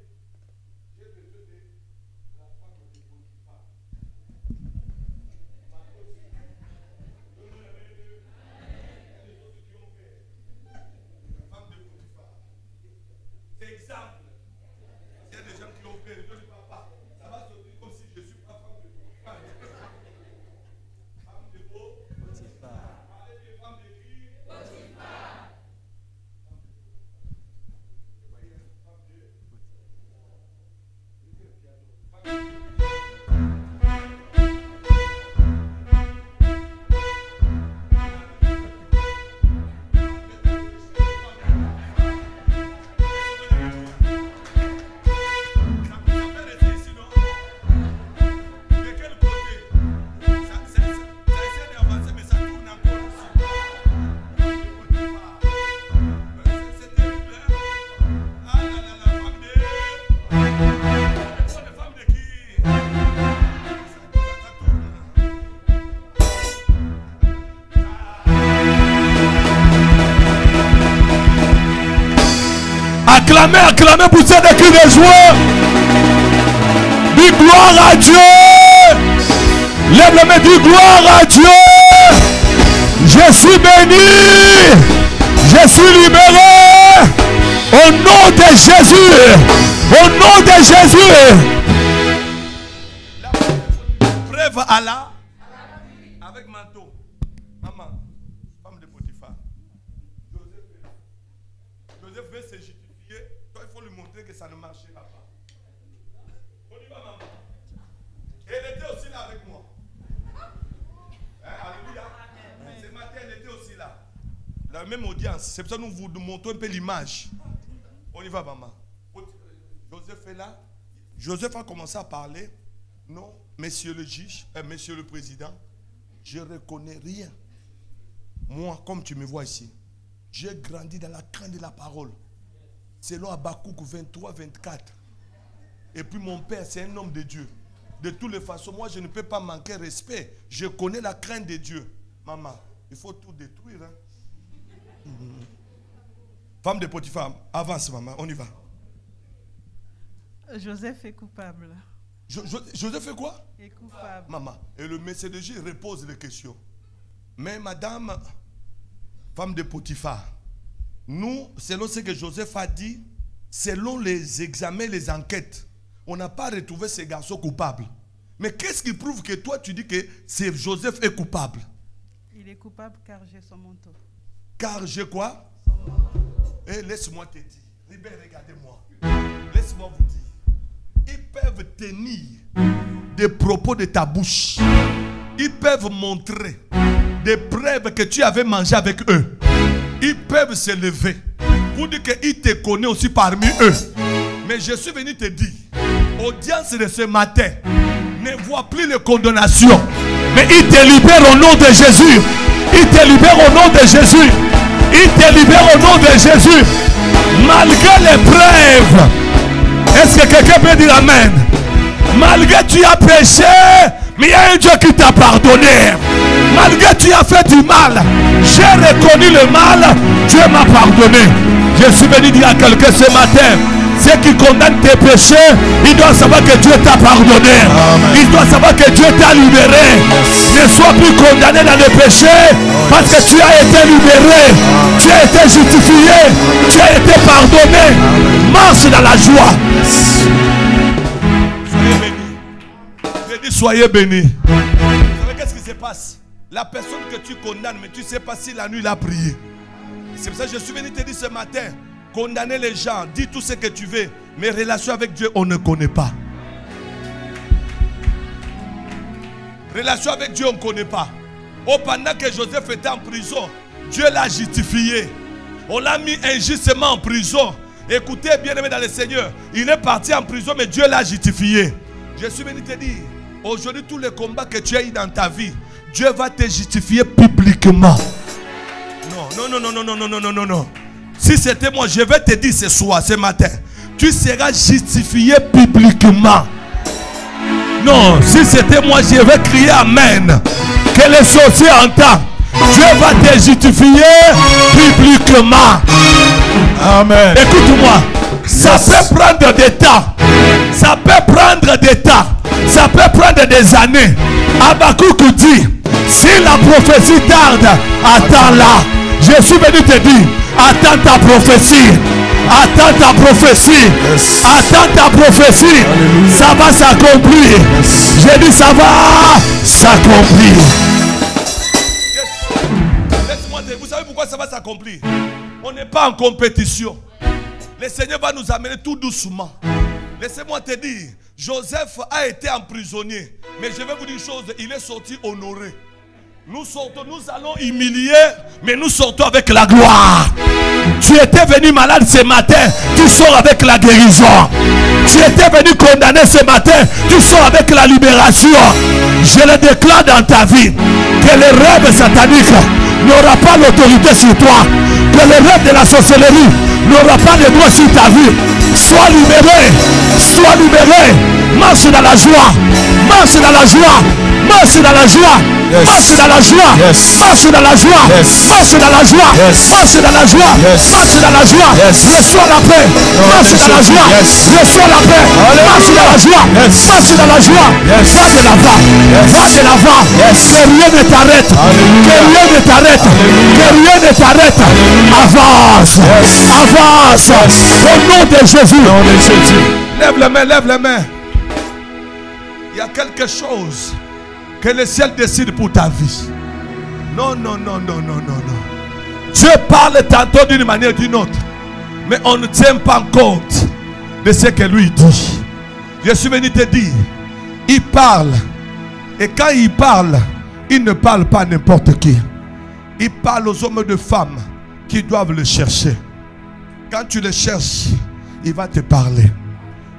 Acclamez, acclamez pour ces cris de joie. Dis gloire à Dieu. Lève la main, dis gloire à Dieu. Je suis béni. Je suis libéré. Au nom de Jésus. Au nom de Jésus. Preuve Allah. Avec manteau. Maman, femme de Potiphar. Joseph veut se justifier. Toi, il faut lui montrer que ça ne marchera pas. On y va, maman. Elle était aussi là avec moi. Hein, alléluia. Ce matin, elle était aussi là. La même audience. C'est pour ça que nous vous montrons un peu l'image. On y va, maman. Joseph est là. Joseph a commencé à parler. Non, monsieur le juge, monsieur le président, je ne reconnais rien. Moi, comme tu me vois ici, j'ai grandi dans la crainte de la parole. Selon Habakkuk 23, 24. Et puis mon père, c'est un homme de Dieu. De toutes les façons, moi, je ne peux pas manquer respect. Je connais la crainte de Dieu. Maman, il faut tout détruire. Hein? Femme de Potiphar, avance, maman, on y va. Joseph est coupable. Joseph fait quoi? Est coupable. Maman, et le messie de Dieu repose les questions. Mais madame, femme de Potiphar, nous, selon ce que Joseph a dit, selon les examens, les enquêtes, on n'a pas retrouvé ces garçons coupables. Mais qu'est-ce qui prouve que toi tu dis que Joseph est coupable? Il est coupable car j'ai son manteau. Car j'ai quoi? Son manteau. Eh, laisse-moi te dire. Regardez-moi. Laisse-moi vous dire. Ils peuvent tenir des propos de ta bouche. Ils peuvent montrer des preuves que tu avais mangé avec eux. Ils peuvent se lever pour dire qu'ils te connaissent aussi parmi eux. Mais je suis venu te dire, audience de ce matin, ne voit plus les condamnations. Mais il te libère au nom de Jésus. Il te libère au nom de Jésus. Il te libère au nom de Jésus. Malgré les preuves. Est-ce que quelqu'un peut dire amen? Malgré tu as péché, mais il y a un Dieu qui t'a pardonné. Malgré tu as fait du mal, j'ai reconnu le mal, Dieu m'a pardonné. Je suis venu dire à quelqu'un ce matin, ceux qui condamnent tes péchés, ils doivent savoir que Dieu t'a pardonné. Amen. Ils doivent savoir que Dieu t'a libéré. Ne sois plus condamné dans le péché, parce que tu as été libéré. Tu as été justifié. Tu as été pardonné. Marche dans la joie. Soyez bénis. Je dis soyez bénis. Vous savez qu'est-ce qui se passe? La personne que tu condamnes, mais tu ne sais pas si la nuit il a prié. C'est pour ça que je suis venu te dire ce matin, condamner les gens, dis tout ce que tu veux, mais relation avec Dieu, on ne connaît pas. Relation avec Dieu, on ne connaît pas. Oh, pendant que Joseph était en prison, Dieu l'a justifié. On l'a mis injustement en prison. Écoutez, bien-aimé dans le Seigneur, il est parti en prison, mais Dieu l'a justifié. Je suis venu te dire, aujourd'hui, tous les combats que tu as eu dans ta vie, Dieu va te justifier publiquement. Non. Si c'était moi, je vais te dire ce soir, ce matin, tu seras justifié publiquement. Non, si c'était moi, je vais crier amen. Que les sorciers entendent. Dieu va te justifier publiquement. Amen. Écoute-moi, ça peut prendre des temps. Ça peut prendre des temps. Ça peut prendre des années. Habakkuk dit, si la prophétie tarde, attends-la. Je suis venu te dire, attends ta prophétie. Attends ta prophétie. Yes. Attends ta prophétie. Alléluia. Ça va s'accomplir. Yes. J'ai dit ça va s'accomplir. Yes. Laisse-moi dire, vous savez pourquoi ça va s'accomplir? On n'est pas en compétition. Le Seigneur va nous amener tout doucement. Laissez-moi te dire, Joseph a été emprisonné. Mais je vais vous dire une chose, il est sorti honoré. Nous sortons, nous allons humilier, mais nous sortons avec la gloire. Tu étais venu malade ce matin, tu sors avec la guérison. Tu étais venu condamné ce matin, tu sors avec la libération. Je le déclare dans ta vie, que les rêves sataniques n'auront pas l'autorité sur toi. que le rêve de la sorcellerie n'aura pas de droit sur ta vie. Sois libéré, sois libéré. Marche dans la joie, marche dans la joie, marche dans la joie, marche dans la joie, marche dans la joie, marche dans la joie, marche dans la joie, marche dans la joie, reçois la paix, marche dans la joie, reçois la paix, marche dans la joie, marche dans la joie, va de l'avant, va de l'avant, que rien ne t'arrête, que rien ne t'arrête, que rien ne t'arrête, avance, avance, au nom de Jésus. Lève les mains, lève les mains. Il y a quelque chose que le ciel décide pour ta vie. Non, non, non, non, non, non, non. Dieu parle tantôt d'une manière ou d'une autre, mais on ne tient pas compte de ce que lui dit. Je suis venu te dire, il parle, et quand il parle, il ne parle pas à n'importe qui. Il parle aux hommes et aux femmes qui doivent le chercher. Quand tu le cherches, il va te parler.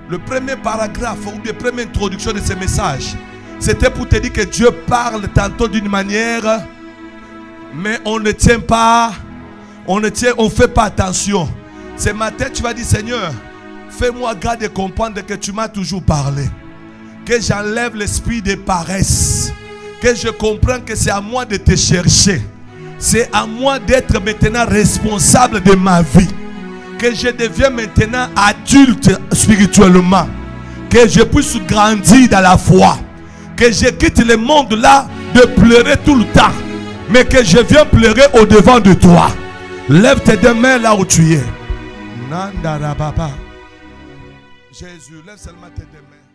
Le premier paragraphe ou la première introduction de ce message, c'était pour te dire que Dieu parle tantôt d'une manière, mais on ne tient pas, on ne fait pas attention. Ce matin, tu vas dire, Seigneur, fais-moi grâce de comprendre que tu m'as toujours parlé. Que j'enlève l'esprit de paresse. Que je comprends que c'est à moi de te chercher. C'est à moi d'être maintenant responsable de ma vie. Que je devienne maintenant adulte spirituellement. Que je puisse grandir dans la foi. Que je quitte le monde là de pleurer tout le temps. Mais que je viens pleurer au devant de toi. Lève tes deux mains là où tu es. Nandara Baba. Jésus, lève seulement tes deux mains.